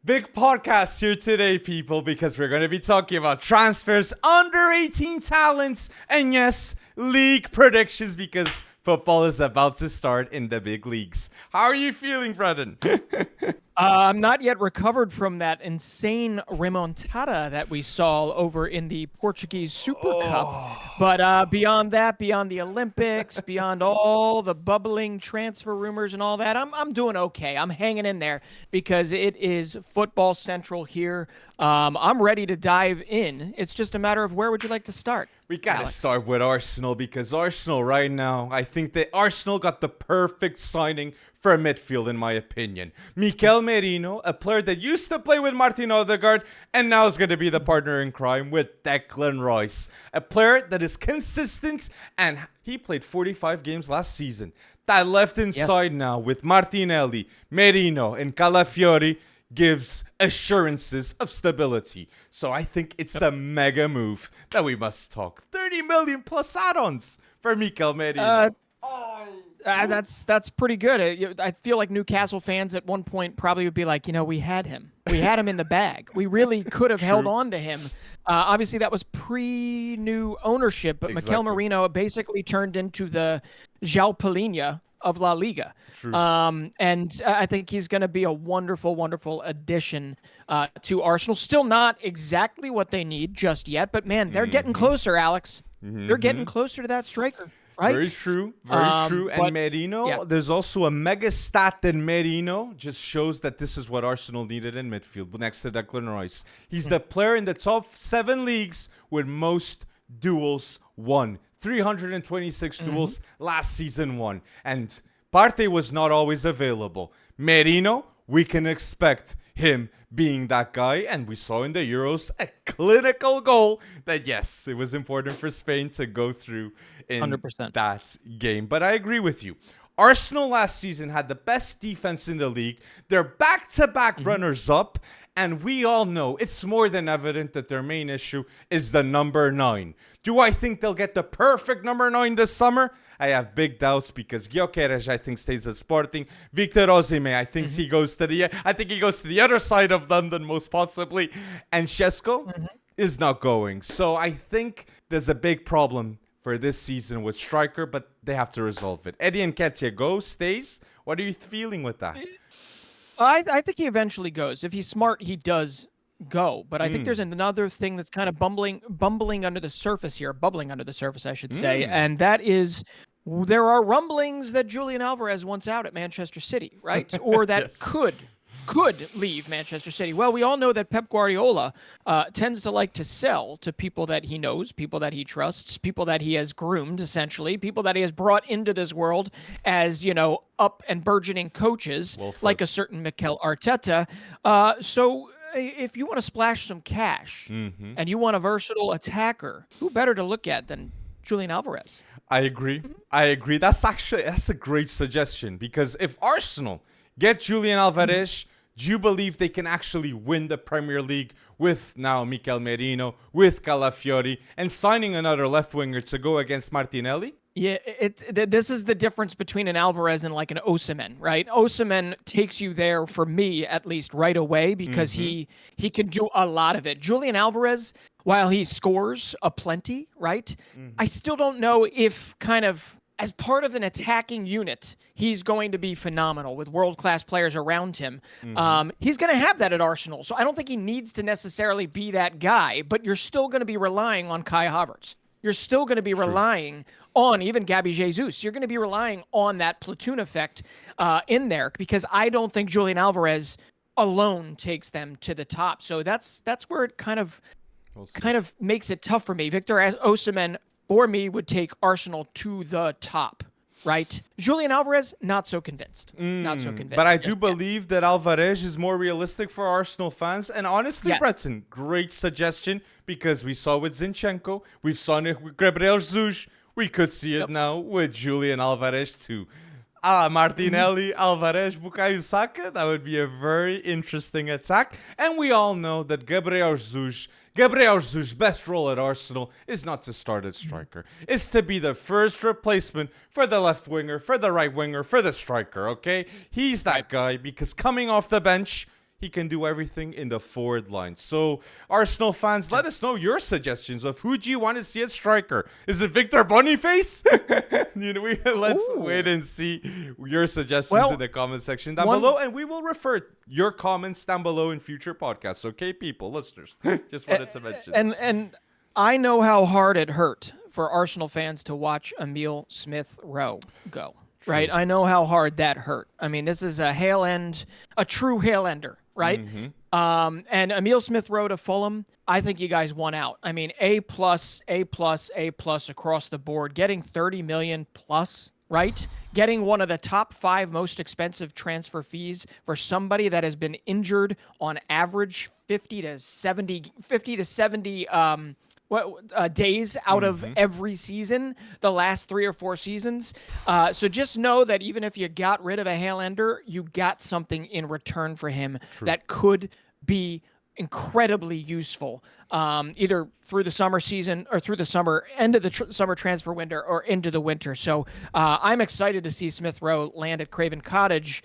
Big podcast here today, people, because we're going to be talking about transfers, under 18 talents, and yes, league predictions because football is about to start in the big leagues. How are you feeling, Brendan? I'm not yet recovered from that insane remontada that we saw over in the Portuguese Super Cup. But beyond that, beyond the Olympics, beyond all the bubbling transfer rumors and all that, I'm doing okay. I'm hanging in there because it is football central here. I'm ready to dive in. It's just a matter of where would you like to start? We got to Alex? start with Arsenal because Arsenal right now, I think that Arsenal got the perfect signing for midfield, in my opinion. Mikel Merino, a player that used to play with Martin Odegaard and now is going to be the partner in crime with Declan Rice. A player that is consistent, and he played 45 games last season. That left inside now with Martinelli, Merino, and Calafiori gives assurances of stability. So I think it's a mega move that we must talk. 30 million plus add-ons for Mikel Merino. That's pretty good. I feel like Newcastle fans at one point probably would be like, we had him. We had him in the bag. We really could have held on to him. Obviously, that was pre-new ownership, but Exactly. Mikel Merino basically turned into the João Palhinha of La Liga. True. And I think he's going to be a wonderful, wonderful addition to Arsenal. Still not exactly what they need just yet, but man, they're getting closer, Alex. They're getting closer to that striker. Right? Very true. Very true. And Merino, there's also a mega stat that Merino just shows that this is what Arsenal needed in midfield next to Declan Rice. He's the player in the top 7 leagues with most duels won. 326 duels last season won. And Partey was not always available. Merino, we can expect him being that guy, and we saw in the Euros a clinical goal that, yes, it was important for Spain to go through in 100%. that game. But I agree with you. Arsenal last season had the best defense in the league. They're back-to-back runners-up, and we all know it's more than evident that their main issue is the number 9. Do I think they'll get the perfect number 9 this summer? I have big doubts because Gyökeres, I think, stays at Sporting. Victor Osimhen, I think he goes to the other side of London, most possibly. And Šeško is not going. So I think there's a big problem for this season with striker, but they have to resolve it. Eddie Nketiah stays. What are you feeling with that? I think he eventually goes. If he's smart, he does go. But I think there's another thing that's kind of bubbling under the surface, I should say. And that is, there are rumblings that Julian Alvarez wants out at Manchester City, right? Or that could leave Manchester City. Well, we all know that Pep Guardiola tends to like to sell to people that he knows, people that he trusts, people that he has groomed, essentially, people that he has brought into this world as, up and burgeoning coaches, like a certain Mikel Arteta. So if you want to splash some cash and you want a versatile attacker, who better to look at than Julian Alvarez? I agree. That's a great suggestion because if Arsenal get Julian Alvarez, do you believe they can actually win the Premier League with now Mikel Merino, with Calafiori, and signing another left winger to go against Martinelli? Yeah, this is the difference between an Alvarez and like an Osimhen, right? Osimhen takes you there, for me at least, right away because he can do a lot of it. Julian Alvarez, while he scores aplenty, right? I still don't know if kind of as part of an attacking unit, he's going to be phenomenal with world-class players around him. He's going to have that at Arsenal, so I don't think he needs to necessarily be that guy, but you're still going to be relying on Kai Havertz. You're still going to be relying on even Gabby Jesus. You're going to be relying on that platoon effect in there because I don't think Julian Alvarez alone takes them to the top. So that's where it kind of makes it tough for me. Victor Osimhen, for me, would take Arsenal to the top, right? Julian Alvarez, not so convinced. Not so convinced. But I do believe that Alvarez is more realistic for Arsenal fans. And honestly, Breton, great suggestion because we saw with Zinchenko, we've seen it with Gabriel Jesus. We could see it now with Julian Alvarez too. Martinelli, Alvarez, Bukayo Saka. That would be a very interesting attack. And we all know that Gabriel Jesus' best role at Arsenal is not to start as striker. It's to be the first replacement for the left winger, for the right winger, for the striker, okay? He's that guy because coming off the bench, he can do everything in the forward line. So, Arsenal fans, let us know your suggestions of who do you want to see as striker. Is it Victor Boniface? Let's wait and see your suggestions in the comment section down below, and we will refer your comments down below in future podcasts. Okay, people, listeners, just wanted to mention. And I know how hard it hurt for Arsenal fans to watch Emile Smith-Rowe go. True. Right? I know how hard that hurt. I mean, this is a true hail ender, right? Mm-hmm. And Emile Smith-Rowe to Fulham, I think you guys won out. I mean, A+, A+, A+ across the board, getting 30 million plus, right? Getting one of the top 5 most expensive transfer fees for somebody that has been injured on average 50 to 70 days out of every season, the last 3 or 4 seasons. So just know that even if you got rid of a hail ender, you got something in return for him that could be incredibly useful, either through the summer season or through the summer end of the summer transfer window or into the winter. So I'm excited to see Smith-Rowe land at Craven Cottage,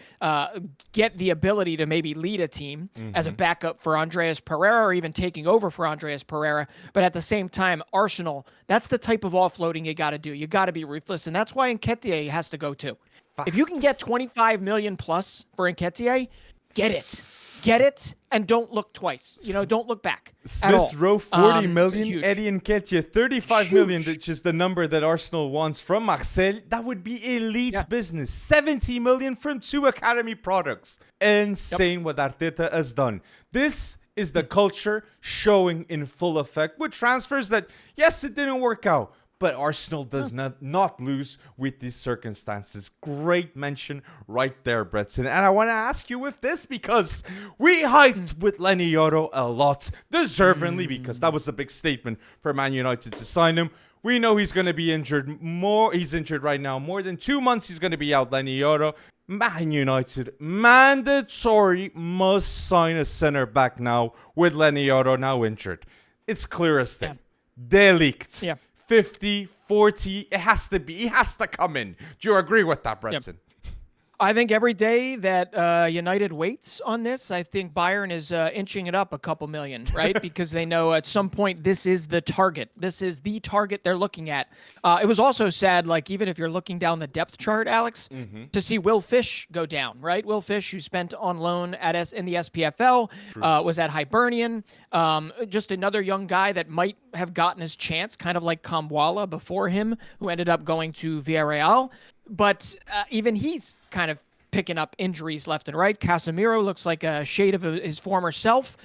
get the ability to maybe lead a team as a backup for Andreas Pereira or even taking over for Andreas Pereira. But at the same time, Arsenal, that's the type of offloading you got to do. You got to be ruthless. And that's why Nketiah has to go too. Facts. If you can get 25 million plus for Nketiah, get it. Get it and don't look twice. Don't look back. Smith-Rowe, 40 million. Eddie Nketiah, 35 million, which is the number that Arsenal wants from Marseille. That would be elite business. 70 million from 2 academy products. Insane what Arteta has done. This is the culture showing in full effect with transfers that, yes, it didn't work out. But Arsenal does not lose with these circumstances. Great mention right there, Bretson. And I want to ask you with this because we hyped with Lenny Yoro a lot, deservingly, because that was a big statement for Man United to sign him. We know he's going to be injured more. He's injured right now. More than 2 months he's going to be out, Lenny Yoro. Man United mandatory must sign a center back now with Lenny Yoro now injured. It's clear as day. Delict. 50, 40, it has to be. He has to come in. Do you agree with that, Bretson? I think every day that United waits on this, I think Bayern is inching it up a couple million, right? Because they know at some point this is the target. This is the target they're looking at. It was also sad, like even if you're looking down the depth chart, Alex, to see Will Fish go down, right? Will Fish, who spent on loan in the SPFL, was at Hibernian. Just another young guy that might have gotten his chance, kind of like Kamwala before him, who ended up going to Villarreal. But even he's kind of picking up injuries left and right. Casemiro looks like a shade of his former self.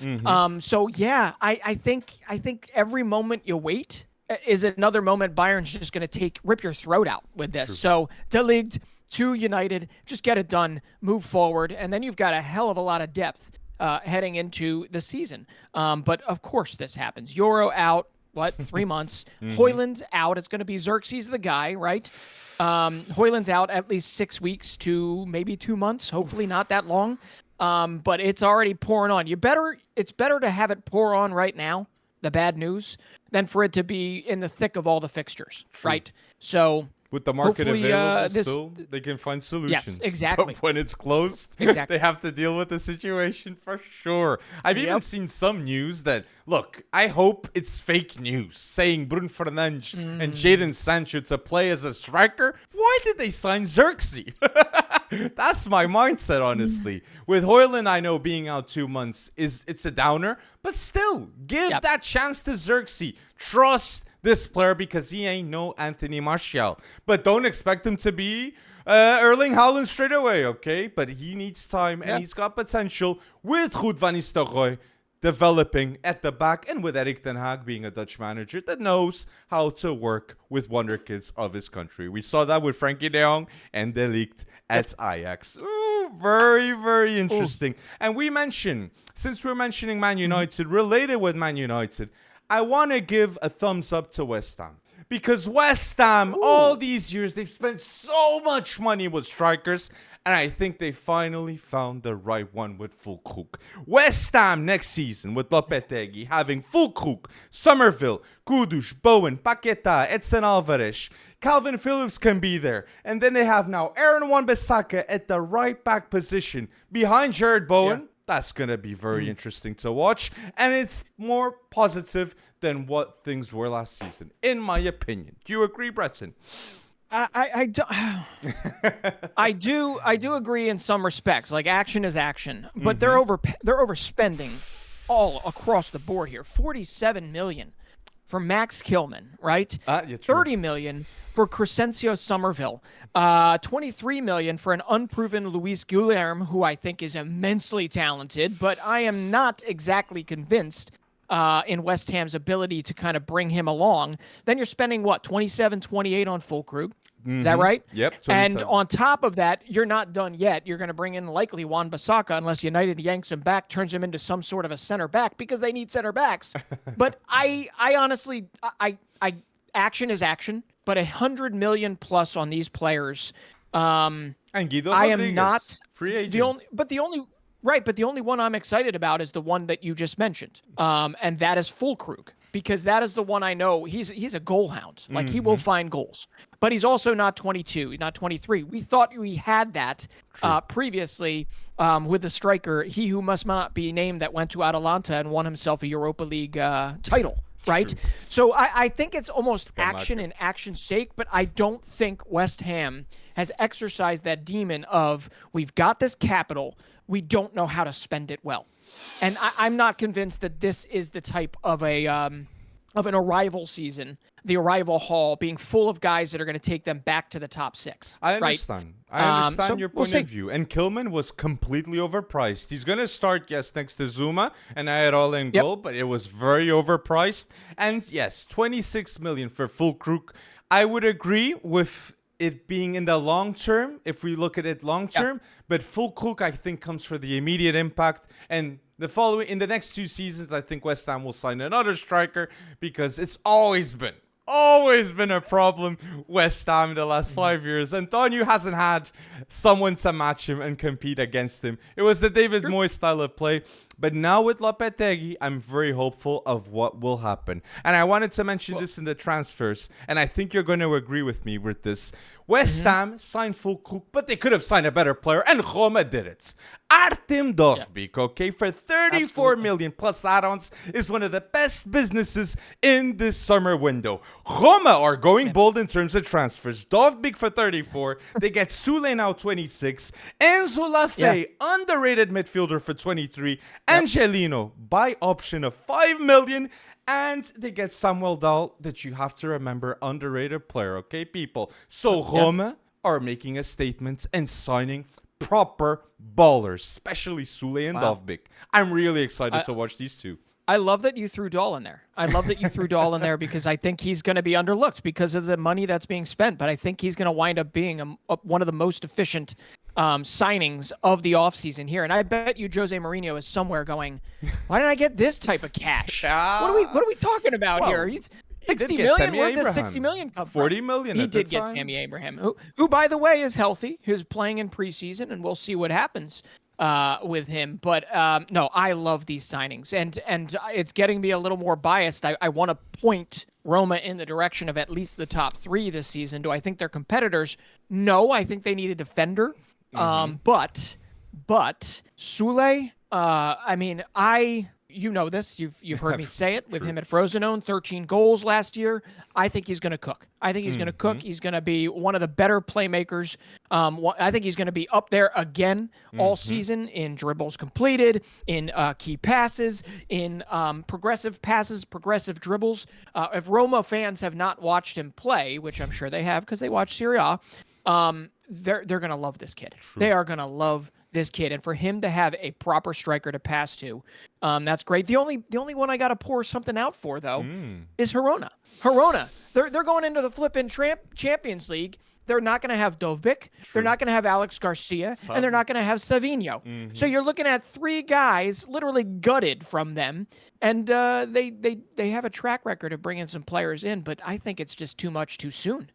So yeah, I think every moment you wait is another moment Bayern's just going to rip your throat out with this. True. So De Ligt to United, just get it done, move forward, and then you've got a hell of a lot of depth heading into the season. But of course this happens. Euro out. 3 months? Højlund's out. It's going to be Xerxes the guy, right? Højlund's out at least 6 weeks to maybe 2 months. Hopefully not that long. But it's already pouring on. It's better to have it pour on right now, the bad news, than for it to be in the thick of all the fixtures, right? So with the market available still, they can find solutions. Yes, exactly. But when it's closed, they have to deal with the situation for sure. I've even seen some news that, look, I hope it's fake news, saying Bruno Fernandes and Jadon Sancho to play as a striker. Why did they sign Xerxes? That's my mindset, honestly. With Højlund, I know being out 2 months, it's a downer, but still, give that chance to Xerxes. Trust this player because he ain't no Anthony Martial. But don't expect him to be Erling Haaland straight away, okay? But he needs time and he's got potential with Ruud van Nistelrooy developing at the back and with Erik ten Hag being a Dutch manager that knows how to work with wonder kids of his country. We saw that with Frankie de Jong and De Ligt at Ajax. Ooh, very, very interesting. And since we're mentioning Man United, related with Man United, I want to give a thumbs up to West Ham. Because West Ham, all these years, they've spent so much money with strikers. And I think they finally found the right one with Füllkrug. West Ham next season with Lopetegui having Füllkrug, Somerville, Kudus, Bowen, Paqueta, Edson Alvarez. Calvin Phillips can be there. And then they have now Aaron Wan-Bissaka at the right back position behind Jared Bowen. That's going to be very interesting to watch. And it's more positive than what things were last season, in my opinion. Do you agree, Breton? I do agree in some respects. Like, action is action, but they're overspending all across the board here. $47 million for Max Kilman, right? Yeah, $30 million for Crescencio Somerville. $23 million for an unproven Luis Guilherme, who I think is immensely talented, but I am not exactly convinced in West Ham's ability to kind of bring him along. Then you're spending, what, 27, 28 on Füllkrug? Is that right? Yep. 27. 27. And on top of that, you're not done yet. You're going to bring in likely Wan-Bissaka unless United yanks him back, turns him into some sort of a center back because they need center backs. But I honestly, action is action. But $100 million plus on these players. And Guido I Rodriguez, am not free agent. The only one I'm excited about is the one that you just mentioned, and that is Füllkrug, because that is the one I know he's a goal hound. Like, he will find goals, but he's also not 22, he's not 23. We thought we had that previously with the striker, he who must not be named, that went to Atalanta and won himself a Europa League title. Right? True. So I think it's almost action and action's sake, but I don't think West Ham has exercised that demon of, we've got this capital, we don't know how to spend it well. And I'm not convinced that this is the type of an arrival season, the arrival hall being full of guys that are going to take them back to the top six. I understand. Right? I understand your point we'll of view. And Kilman was completely overpriced. He's going to start, yes, next to Zuma and Ayarol in goal, but it was very overpriced. And yes, 26 million for Füllkrug. I would agree with it being in the long term, if we look at it long term, but Füllkrug, I think, comes for the immediate impact. And in the next 2 seasons, I think West Ham will sign another striker, because it's always been a problem, West Ham, in the last 5 years. And Dani hasn't had someone to match him and compete against him. It was the David Moyes style of play. But now with Lopetegui, I'm very hopeful of what will happen. And I wanted to mention this in the transfers, and I think you're going to agree with me with this. West Ham signed Füllkrug, but they could have signed a better player, and Roma did it. Artem Dovbyk, okay, for 34 million plus add-ons, is one of the best businesses in this summer window. Roma are going bold in terms of transfers. Dovbyk for 34. They get Sule now 26. Enzo Lafay, underrated midfielder, for 23. Angelino, buy option of 5 million. And they get Samuel Dahl, that you have to remember, underrated player, okay, people? So Roma are making a statement and signing proper ballers, especially Sule and Dovbyk. I'm really excited to watch these two. I love that you threw Dahl in there. Because I think he's going to be underlooked because of the money that's being spent. But I think he's going to wind up being one of the most efficient signings of the offseason here. And I bet you Jose Merino is somewhere going, why didn't I get this type of cash? What are we talking about here? 60 million? Where did the 60 million come from? 40 million. He did get Tammy Abraham, who, by the way, is healthy. Who's playing in preseason, and we'll see what happens with him. But no, I love these signings, and it's getting me a little more biased. I want to point Roma in the direction of at least the top 3 this season. Do I think they're competitors? No, I think they need a defender. But Sule, I mean, you know this. You've heard me say it with him at Frosinone. 13 goals last year. I think he's going to cook. He's going to be one of the better playmakers. I think he's going to be up there again all season in dribbles completed, in key passes, in progressive passes, progressive dribbles. If Roma fans have not watched him play, which I'm sure they have because they watch Serie A, they're going to love this kid. True. They are going to love this kid, and for him to have a proper striker to pass to, that's great. The only one I got to pour something out for, though, is Girona. They're going into the flipping Champions League. They're not going to have Dovbyk. They're not going to have Alex Garcia, and they're not going to have Savinho. So you're looking at 3 guys literally gutted from them, and they have a track record of bringing some players in, but I think it's just too much too soon.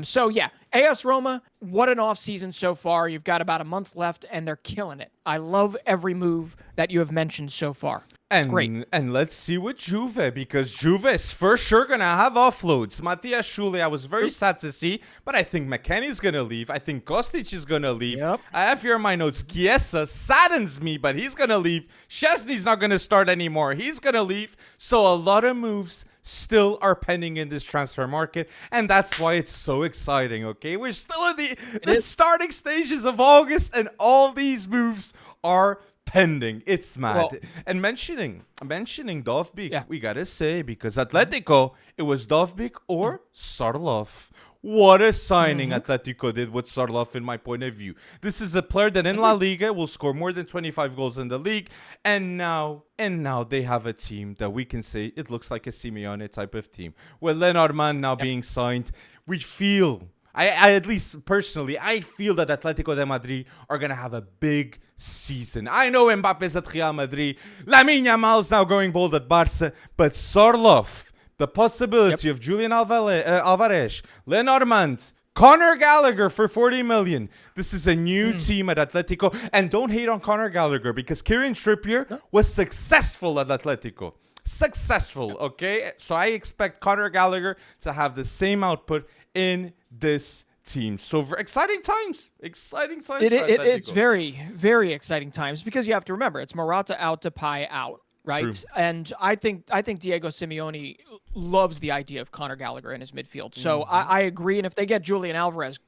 So yeah, AS Roma, what an offseason so far. You've got about a month left, and they're killing it. I love every move that you have mentioned so far. great. And let's see with Juve, because Juve is for sure gonna have offloads. Matthias Schule, I was very sad to see, but I think McKennie's gonna leave. I think Kostic is gonna leave. Yep. I have here in my notes, Chiesa saddens me, but he's gonna leave. Chesney's not gonna start anymore. He's gonna leave. So a lot of moves still are pending in this transfer market, and that's why it's so exciting. Okay, we're still in the starting stages of August, and all these moves are pending. It's mad. Well, and mentioning Dovbyk, Yeah. we gotta say, because Atletico, it was Dovbyk or Sarlov. What a signing Atletico did with Sarlov, in my point of view. This is a player that in La Liga will score more than 25 goals in the league, and now they have a team that we can say it looks like a Simeone type of team. With Lenormand now being signed, we feel, I at least personally, I feel that Atletico de Madrid are going to have a big season. I know Mbappe's at Real Madrid, Lamine Yamal's now going bold at Barca, but Sarlov, the possibility of Julian Alvarez, Lenormand, Conor Gallagher for 40 million. This is a new team at Atletico. And don't hate on Conor Gallagher, because Kieran Trippier was successful at Atletico. Successful, okay? So I expect Conor Gallagher to have the same output in this team. So exciting times. Exciting times for Atletico. It's very, very exciting times, because you have to remember, it's Morata out, Depay out. Right. True. And I think Diego Simeone loves the idea of Conor Gallagher in his midfield. So I agree. And if they get Julian Alvarez,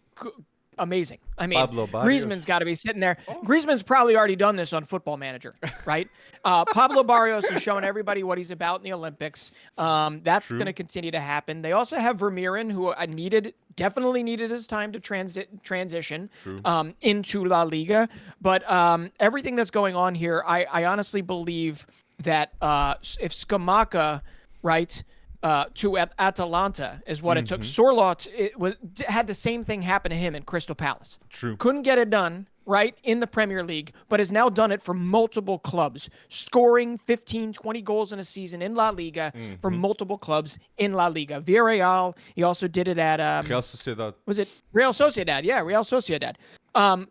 amazing. I mean, Griezmann's got to be sitting there. Griezmann's probably already done this on Football Manager, right? Pablo Barrios is showing everybody what he's about in the Olympics. That's going to continue to happen. They also have Vermeeren, who definitely needed his time to transition into La Liga. But everything that's going on here, I honestly believe that if Scamacca, right, to Atalanta is what it took. Sorloth had the same thing happen to him in Crystal Palace. True. Couldn't get it done, right, in the Premier League, but has now done it for multiple clubs, scoring 15, 20 goals in a season in La Liga for multiple clubs in La Liga. Villarreal, he also did it at Real Sociedad. Was it Real Sociedad? Yeah, Real Sociedad.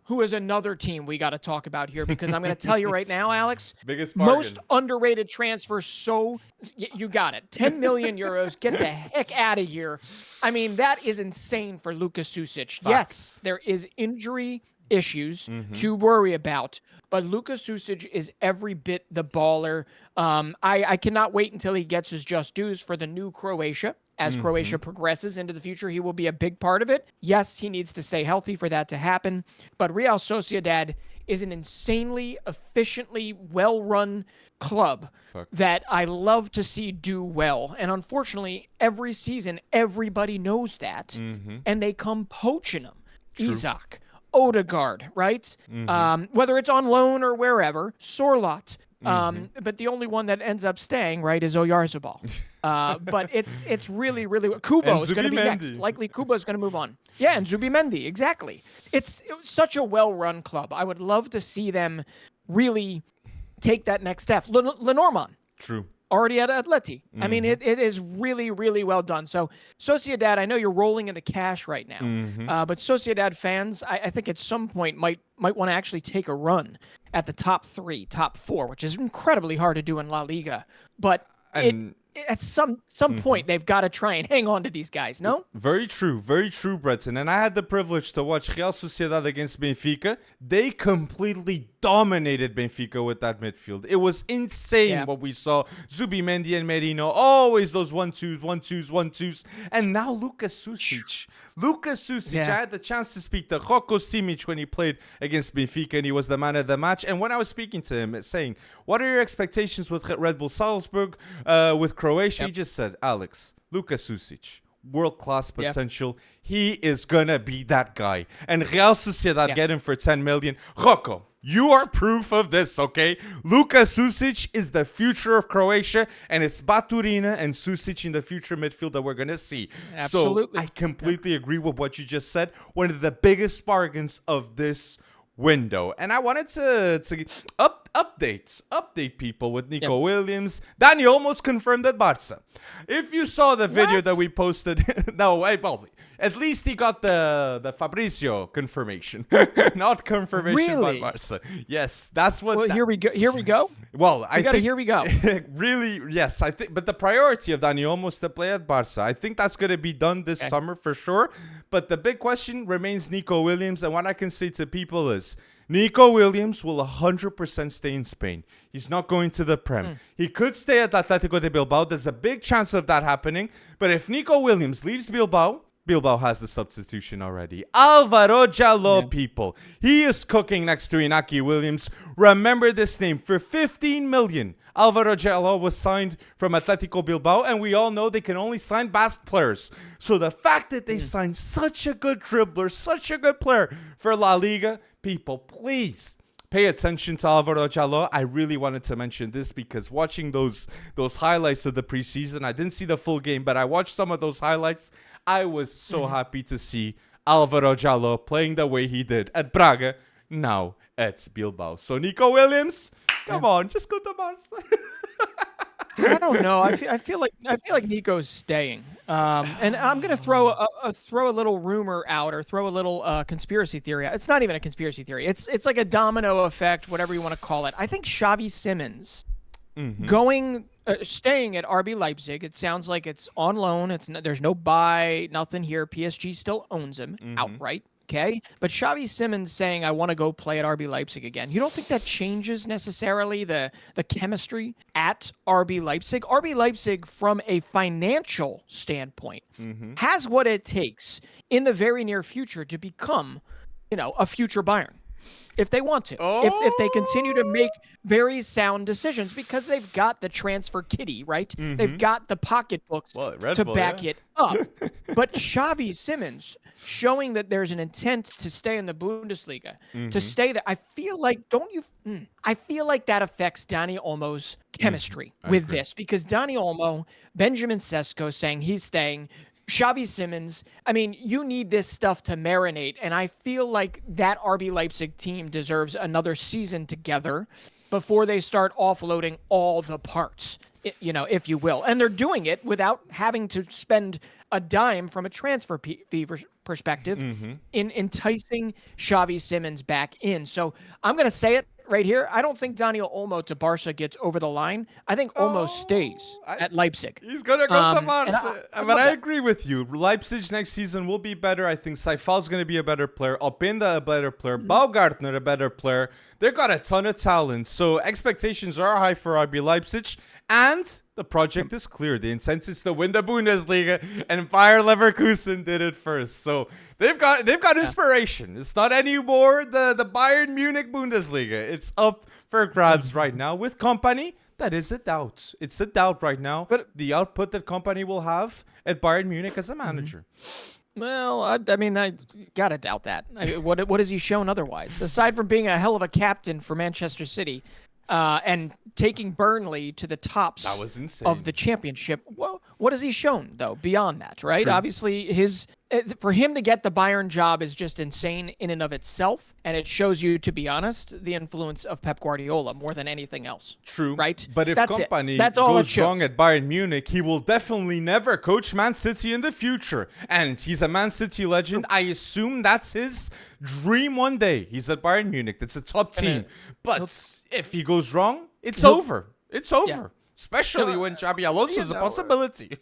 Who is another team we got to talk about here, because I'm going to tell you right now, Alex, biggest bargain. Most underrated transfer. So you got it. 10 million euros. Get the heck out of here. I mean, that is insane for Luka Susic. Facts. Yes, there is injury issues to worry about, but Luka Susic is every bit the baller. I cannot wait until he gets his just dues for the new Croatia. As Croatia progresses into the future, he will be a big part of it. Yes, he needs to stay healthy for that to happen, but Real Sociedad is an insanely, efficiently well-run club that I love to see do well. And unfortunately, every season, everybody knows that, and they come poaching them. Isak, Odegaard, right? Whether it's on loan or wherever, Sorloth. But the only one that ends up staying, right, is Oyarzabal. But it's really, really... Kubo is going to be next. Likely Kubo is going to move on. Yeah, and Zubimendi, exactly. It was such a well-run club. I would love to see them really take that next step. Lenormand. True. Already at Atleti. I mean, it is really, really well done. So, Sociedad, I know you're rolling in the cash right now, but Sociedad fans, I think at some point might want to actually take a run at the top 3, top 4, which is incredibly hard to do in La Liga. But at some point, they've got to try and hang on to these guys, no? Very true, Breton. And I had the privilege to watch Real Sociedad against Benfica. They completely dominated Benfica with that midfield. It was insane what we saw. Zubimendi and Merino, always those 1-2s. And now Lucas Susic. I had the chance to speak to Roko Simic when he played against Benfica, and he was the man of the match. And when I was speaking to him, saying, what are your expectations with Red Bull Salzburg, with Croatia? He just said, Alex, Lucas Susic, world-class potential. He is going to be that guy. And Real Sociedad get him for 10 million. Roko, you are proof of this, okay? Lucas Susic is the future of Croatia, and it's Baturina and Susic in the future midfield that we're going to see. Absolutely. So I completely agree with what you just said. One of the biggest bargains of this window. And I wanted to update people with Nico Williams. Dani almost confirmed at Barca. If you saw the video that we posted, at least he got the Fabrizio confirmation, not confirmation by Barca. Yes, that's what. Well, here we go. Well, I think here we go. Really, yes, I think. But the priority of Dani Olmo to play at Barca, I think that's going to be done this summer for sure. But the big question remains Nico Williams, and what I can say to people is, Nico Williams will 100% stay in Spain. He's not going to the Prem. He could stay at Atletico de Bilbao. There's a big chance of that happening. But if Nico Williams leaves Bilbao, Bilbao has the substitution already. Álvaro Jaló, people. He is cooking next to Iñaki Williams. Remember this name. For 15 million, Álvaro Jaló was signed from Atletico Bilbao, and we all know they can only sign Basque players. So the fact that they signed such a good dribbler, such a good player for La Liga, people, please pay attention to Álvaro Jaló. I really wanted to mention this because watching those highlights of the preseason, I didn't see the full game, but I watched some of those highlights. I was so happy to see Álvaro Jaló playing the way he did at Braga, now at Bilbao. So Nico Williams, come on, just go to Barca. I don't know. I feel like Nico's staying. And I'm gonna throw a little rumor out, or throw a little conspiracy theory out. It's not even a conspiracy theory. It's like a domino effect, whatever you want to call it. I think Xavi Simons staying at RB Leipzig. It sounds like it's on loan. There's no buy, nothing here. PSG still owns him outright. Okay, but Xavi Simons saying, I want to go play at RB Leipzig again. You don't think that changes necessarily the chemistry at RB Leipzig? RB Leipzig, from a financial standpoint, has what it takes in the very near future to become, a future Bayern. If they want to, if they continue to make very sound decisions, because they've got the transfer kitty, right? They've got the pocketbooks to back it up. But Xavi Simons showing that there's an intent to stay in the Bundesliga, to stay there. I feel like I feel like that affects Dani Olmo's chemistry with this, because Dani Olmo, Benjamin Sesko saying he's staying. Xavi Simons, I mean, you need this stuff to marinate, and I feel like that RB Leipzig team deserves another season together before they start offloading all the parts, if you will. And they're doing it without having to spend a dime from a transfer fee perspective in enticing Xavi Simons back in. So I'm going to say it right here. I don't think Daniel Olmo to Barca gets over the line. I think Olmo stays at Leipzig. He's going to go to Barca. But I agree with you. Leipzig next season will be better. I think Seifal's going to be a better player. Openda a better player. Baumgartner a better player. They've got a ton of talent. So expectations are high for RB Leipzig. And the project is clear. The intent is to win the Bundesliga, and Bayer Leverkusen did it first. So they've got inspiration. It's not anymore the Bayern Munich Bundesliga. It's up for grabs right now with Kompany. That is a doubt. It's a doubt right now. But the output that Kompany will have at Bayern Munich as a manager. Well, I mean, I gotta doubt that. What has he shown otherwise, aside from being a hell of a captain for Manchester City? And taking Burnley to the tops that was insane. Of the championship. Well, what has he shown, though, beyond that, right? True. Obviously, for him to get the Bayern job is just insane in and of itself, and it shows you, to be honest, the influence of Pep Guardiola more than anything else. True. Right? But if Kompany goes wrong at Bayern Munich, he will definitely never coach Man City in the future. And he's a Man City legend. I assume that's his dream one day. He's at Bayern Munich. That's a top team. But if he goes wrong, it's over. It's over. Yeah. Especially when Xabi Alonso is a possibility.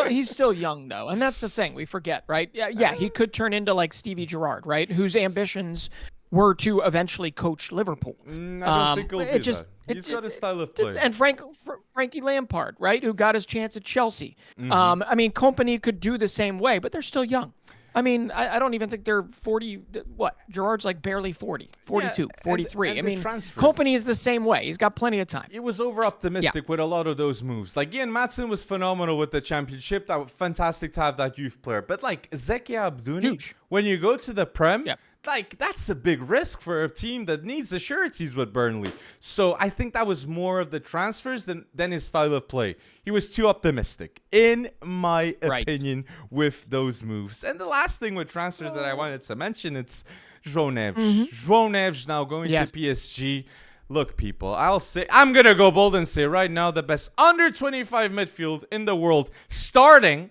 He's still young, though. And that's the thing. We forget, right? Yeah, he could turn into like Stevie Gerrard, right? Whose ambitions were to eventually coach Liverpool. I don't think he'll do that. He's got a style of play. And Frankie Lampard, right? Who got his chance at Chelsea. I mean, Kompany could do the same way, but they're still young. I mean, I don't even think they're 40. What? Gerard's like barely 40, 42, 43. And I mean, Kompany is the same way. He's got plenty of time. It was over-optimistic with a lot of those moves. Like, Ian Maatsen was phenomenal with the championship. That was fantastic to have that youth player. But, like, Zekia Abdouni, when you go to the Prem, like that's a big risk for a team that needs the sureties with Burnley. So I think that was more of the transfers than his style of play. He was too optimistic, in my opinion, with those moves. And the last thing with transfers that I wanted to mention, it's João Neves. João Neves now going to PSG. Look, people, I'm going to go bold and say right now the best under 25 midfield in the world, starting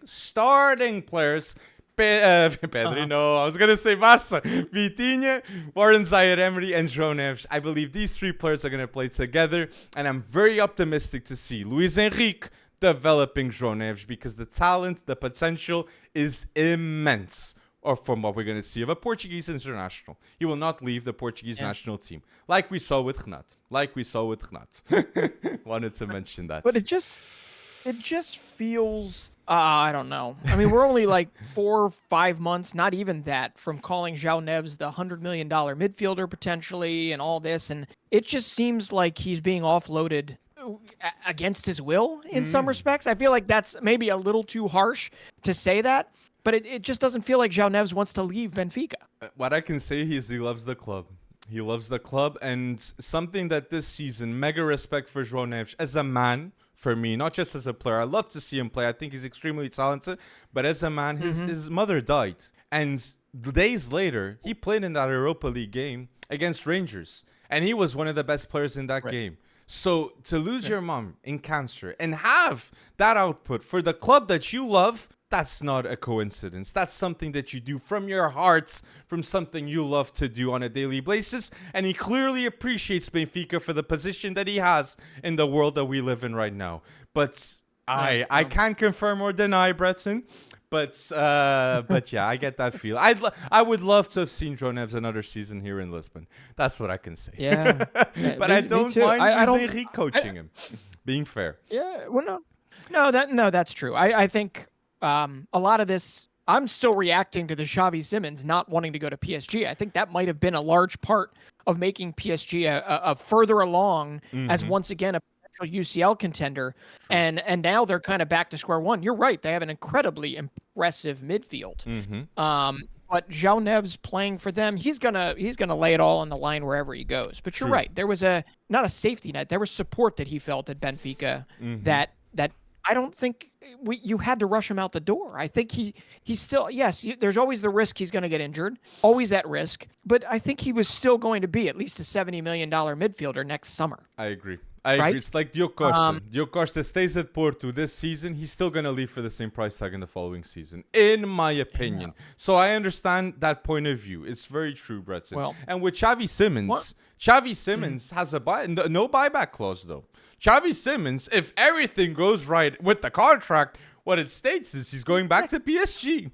players. Pedri, no, I was going to say Barca. Vitinha, Warren Zaire-Emery, and João Neves. I believe these three players are going to play together, and I'm very optimistic to see Luis Enrique developing João Neves because the talent, the potential is immense. Or from what we're going to see of a Portuguese international. He will not leave the Portuguese national team. Like we saw with Renato. Wanted to mention that. But it just feels, I don't know. I mean, we're only like 4 or 5 months, not even that, from calling João Neves the $100 million midfielder potentially and all this. And it just seems like he's being offloaded against his will in some respects. I feel like that's maybe a little too harsh to say that. But it just doesn't feel like João Neves wants to leave Benfica. What I can say is he loves the club. He loves the club. And something that this season, mega respect for João Neves as a man, for me, not just as a player. I love to see him play. I think he's extremely talented. But as a man, his mother died. And days later, he played in that Europa League game against Rangers. And he was one of the best players in that game. So to lose your mom in cancer and have that output for the club that you love, that's not a coincidence. That's something that you do from your heart, from something you love to do on a daily basis. And he clearly appreciates Benfica for the position that he has in the world that we live in right now. But I can't confirm or deny, Breton. But yeah, I get that feel. I would love to have seen João Neves another season here in Lisbon. That's what I can say. Yeah. But I don't mind Enrique coaching him. Being fair. Yeah. Well, no, that's true. I think a lot of this, I'm still reacting to the Xavi Simons not wanting to go to PSG. I think that might have been a large part of making PSG a further along as once again a potential UCL contender. And now they're kind of back to square one. You're right. They have an incredibly impressive midfield. But João Neves playing for them, he's gonna lay it all on the line wherever he goes. But you're right. There was not a safety net. There was support that he felt at Benfica that I don't think you had to rush him out the door. I think he's still, yes, there's always the risk he's going to get injured, always at risk. But I think he was still going to be at least a $70 million midfielder next summer. I agree. It's like Diogo Costa. Diogo Costa stays at Porto this season. He's still going to leave for the same price tag in the following season, in my opinion. So I understand that point of view. It's very true, Breton. Well, and with Xavi Simons has a no buyback clause, though. Xavi Simons, if everything goes right with the contract, what it states is he's going back to PSG.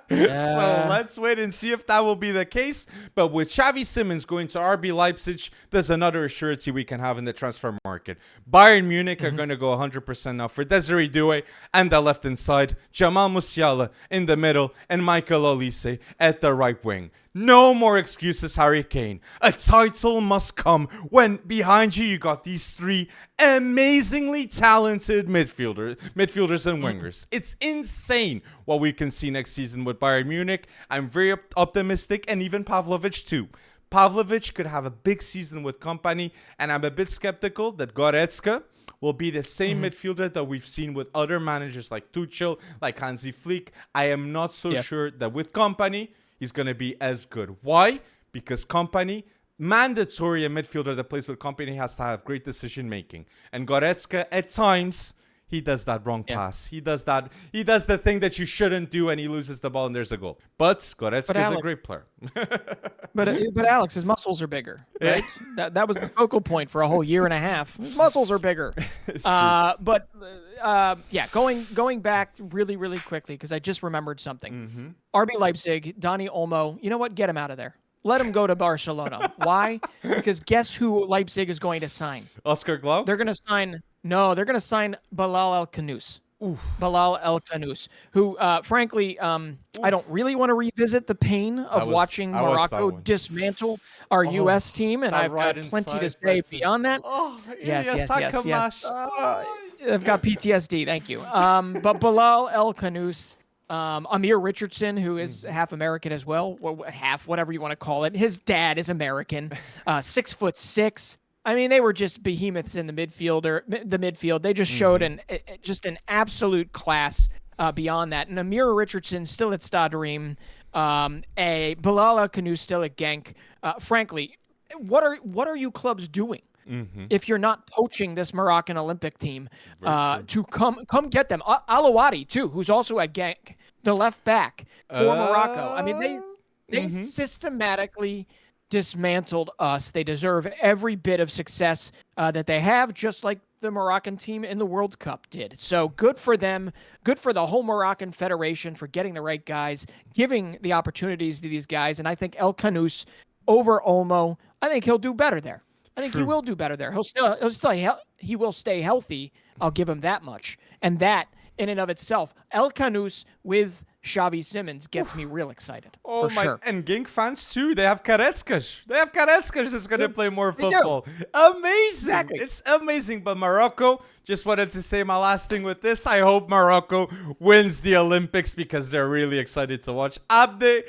So let's wait and see if that will be the case. But with Xavi Simons going to RB Leipzig, there's another surety we can have in the transfer market. Bayern Munich are going to go 100% now for Desiree Doué and the left-hand side, Jamal Musiala in the middle, and Mikel Olise at the right wing. No more excuses, Harry Kane. A title must come when behind you got these three amazingly talented midfielders and wingers. It's insane what we can see next season with Bayern Munich. I'm very optimistic, and even Pavlovic too. Pavlovic could have a big season with Kompany, and I'm a bit skeptical that Goretzka will be the same midfielder that we've seen with other managers like Tuchel, like Hansi Flick. I am not so sure that with Kompany, he's going to be as good. Why? Because Kompany, mandatory a midfielder that plays with Kompany has to have great decision making. And Goretzka, at times, he does that wrong pass. He does the thing that you shouldn't do, and he loses the ball, and there's a goal. But Goretzka is a great player. but Alex, his muscles are bigger, right? That was the focal point for a whole year and a half. His muscles are bigger. Going back really, really quickly, because I just remembered something. RB Leipzig, Dani Olmo, you know what? Get him out of there. Let him go to Barcelona. Why? Because guess who Leipzig is going to sign? Oscar Glau? They're going to sign Bilal El-Khanous. Bilal El-Khanous, who, frankly, I don't really want to revisit the pain of watching Morocco dismantle our U.S. team, and I've got plenty to say beyond that. Yes. I've got PTSD, thank you. But Bilal El-Khanous, Amir Richardson, who is half American as well, half, whatever you want to call it. His dad is American, 6'6". I mean, they were just behemoths in the midfield. They just showed just an absolute class beyond that. And Amir Richardson still at Stade Reims, a Bilal Kanu still at Genk. Frankly, what are you clubs doing? If you're not poaching this Moroccan Olympic team to come get them. Alouati, too, who's also at Genk, the left back for Morocco. I mean, they systematically dismantled us. They deserve every bit of success that they have, just like the Moroccan team in the World Cup did. So good for them. Good for the whole Moroccan Federation for getting the right guys, giving the opportunities to these guys. And I think El Kanous over Olmo, I think he'll do better there. I think he will do better there. He will stay healthy. I'll give him that much. And that, in and of itself, El Kanous with Xavi Simons gets me real excited. Oh for my! Sure. And Genk fans too. They have Karetzkas. That's going to play more football. Amazing! Exactly. It's amazing. But Morocco. Just wanted to say my last thing with this. I hope Morocco wins the Olympics because they're really excited to watch Abde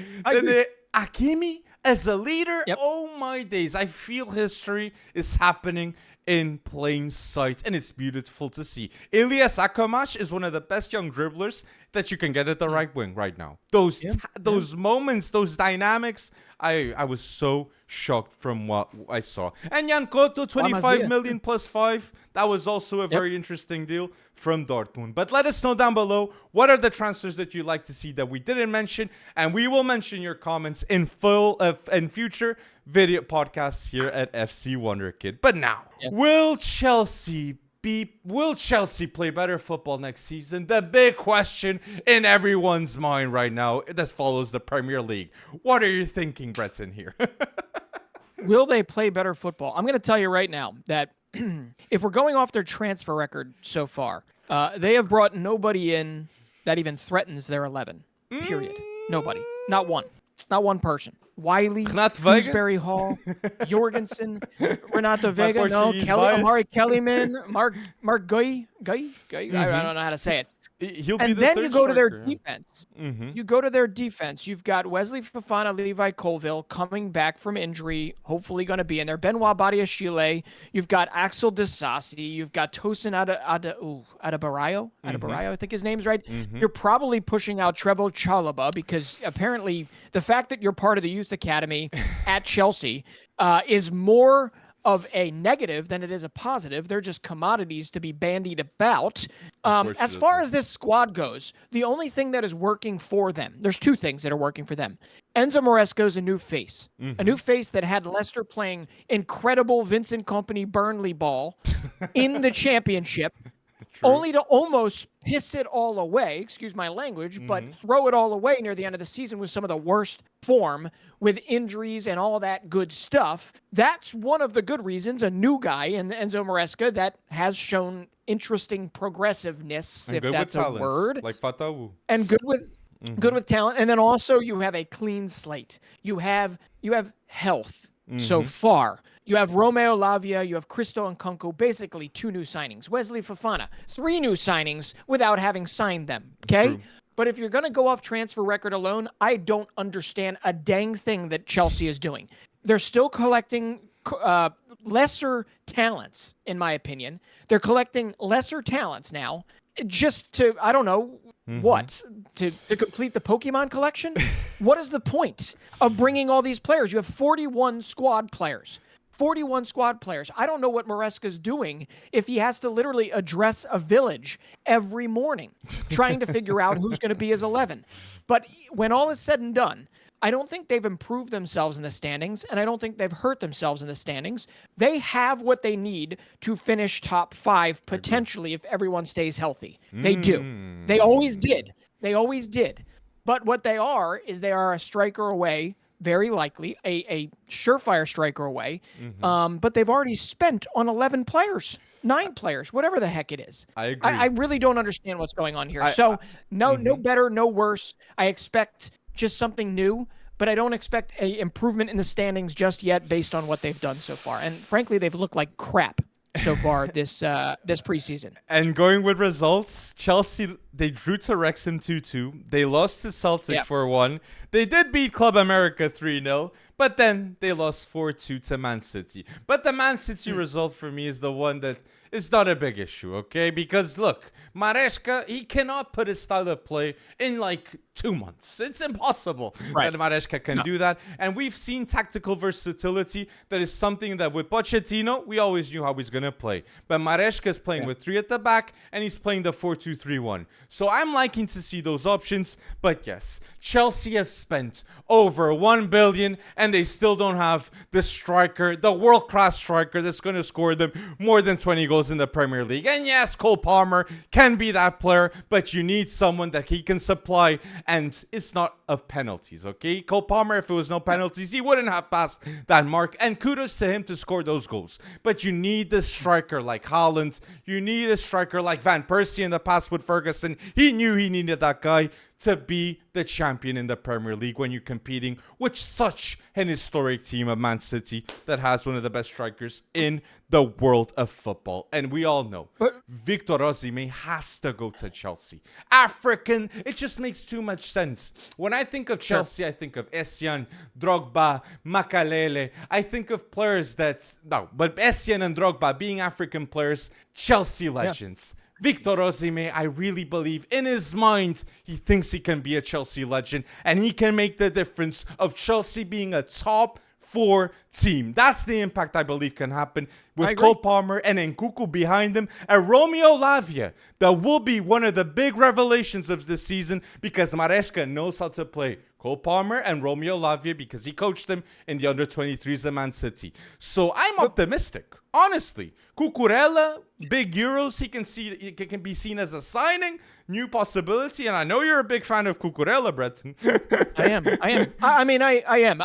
Hakimi as a leader. Yep. Oh my days! I feel history is happening in plain sight, and it's beautiful to see. Elias Akamash is one of the best young dribblers that you can get at the right wing right now. Those moments, those dynamics, I was so shocked from what I saw. And Jan Koto, 25 million plus 5. That was also a very interesting deal from Dortmund. But let us know down below, what are the transfers that you'd like to see that we didn't mention? And we will mention your comments in future video podcasts here at FC Wonderkid. But now, will Chelsea play better football next season? The big question in everyone's mind right now that follows the Premier League. What are you thinking, Breton, here? Will they play better football? I'm going to tell you right now that if we're going off their transfer record so far, they have brought nobody in that even threatens their 11. Period. Nobody. Not one. Not one person. Wiley, Gooseberry Hall, Jorgensen, Renato Vega, Amari Kellyman, Mark Guy. I don't know how to say it. He'll be and the then third you go to their striker, defense. You go to their defense. You've got Wesley Fofana, Levi Colville coming back from injury, hopefully going to be in there. Benoit Badiashile. You've got Axel Disasi. You've got Tosin Adebayo. I think his name's right. You're probably pushing out Trevoh Chalobah because apparently the fact that you're part of the youth academy at Chelsea is more of a negative than it is a positive. They're just commodities to be bandied about. As far as this squad goes, the only thing that is working for them, there's two things that are working for them. Enzo Maresco's a new face. A new face that had Leicester playing incredible Vincent Kompany Burnley ball in the championship. Only to almost piss it all away, excuse my language, but throw it all away near the end of the season with some of the worst form with injuries and all that good stuff. That's one of the good reasons, a new guy in Enzo Maresca that has shown interesting progressiveness, and if that's a word. Like Fatawu. And good with talent. And then also you have a clean slate. You have health so far. You have Romeo Lavia, you have Cristo Nkunku, basically 2 new signings. Wesley Fofana, 3 new signings without having signed them, okay? True. But if you're going to go off transfer record alone, I don't understand a dang thing that Chelsea is doing. They're still collecting lesser talents, in my opinion. They're collecting lesser talents now just to, I don't know, what? To complete the Pokemon collection? What is the point of bringing all these players? You have 41 squad players. 41 squad players. I don't know what Maresca's doing if he has to literally address a village every morning trying to figure out who's going to be his 11. But when all is said and done, I don't think they've improved themselves in the standings, and I don't think they've hurt themselves in the standings. They have what they need to finish top 5 potentially if everyone stays healthy. They do. They always did. But what they are is they are a striker away, very likely, a surefire striker away. But they've already spent on 11 players, 9 players, whatever the heck it is. I agree. I really don't understand what's going on here. No better, no worse. I expect just something new, but I don't expect a improvement in the standings just yet based on what they've done so far. And frankly, they've looked like crap. so far this preseason. And going with results, Chelsea, they drew to Wrexham 2-2. They lost to Celtic Yep. 4-1. They did beat Club America 3-0, but then they lost 4-2 to Man City. But the Man City result for me is the one that is not a big issue, okay? Because look, Maresca, he cannot put his style of play in like 2 months. It's impossible that Maresca can do that. And we've seen tactical versatility. That is something that with Pochettino, we always knew how he's going to play. But Maresca is playing with 3 at the back, and he's playing the 4-2-3-1. So I'm liking to see those options. But yes, Chelsea have spent over 1 billion, and they still don't have the striker, the world-class striker that's going to score them more than 20 goals in the Premier League. And yes, Cole Palmer can be that player, but you need someone that he can supply, and it's not of penalties, okay? Cole Palmer, if it was no penalties, he wouldn't have passed that mark, and kudos to him to score those goals. But you need the striker like Haaland. You need a striker like Van Persie in the past with Ferguson. He knew he needed that guy to be the champion in the Premier League when you're competing with such an historic team of Man City that has one of the best strikers in the world of football. And we all know Victor Osimhen has to go to Chelsea. African, it just makes too much sense. When I think of Chelsea, I think of Essien, Drogba, Makalele. I think of players but Essien and Drogba being African players, Chelsea legends. Victor Osimhen, I really believe in his mind, he thinks he can be a Chelsea legend, and he can make the difference of Chelsea being a top 4 team. That's the impact I believe can happen with Cole Palmer and Nkunku behind him, and Romeo Lavia. That will be one of the big revelations of this season, because Maresca knows how to play Cole Palmer and Romeo Lavia because he coached them in the under-23s of Man City. So I'm optimistic, honestly. Cucurella, big Euros, he can be seen as a signing, new possibility, and I know you're a big fan of Cucurella, Breton. I am. I am.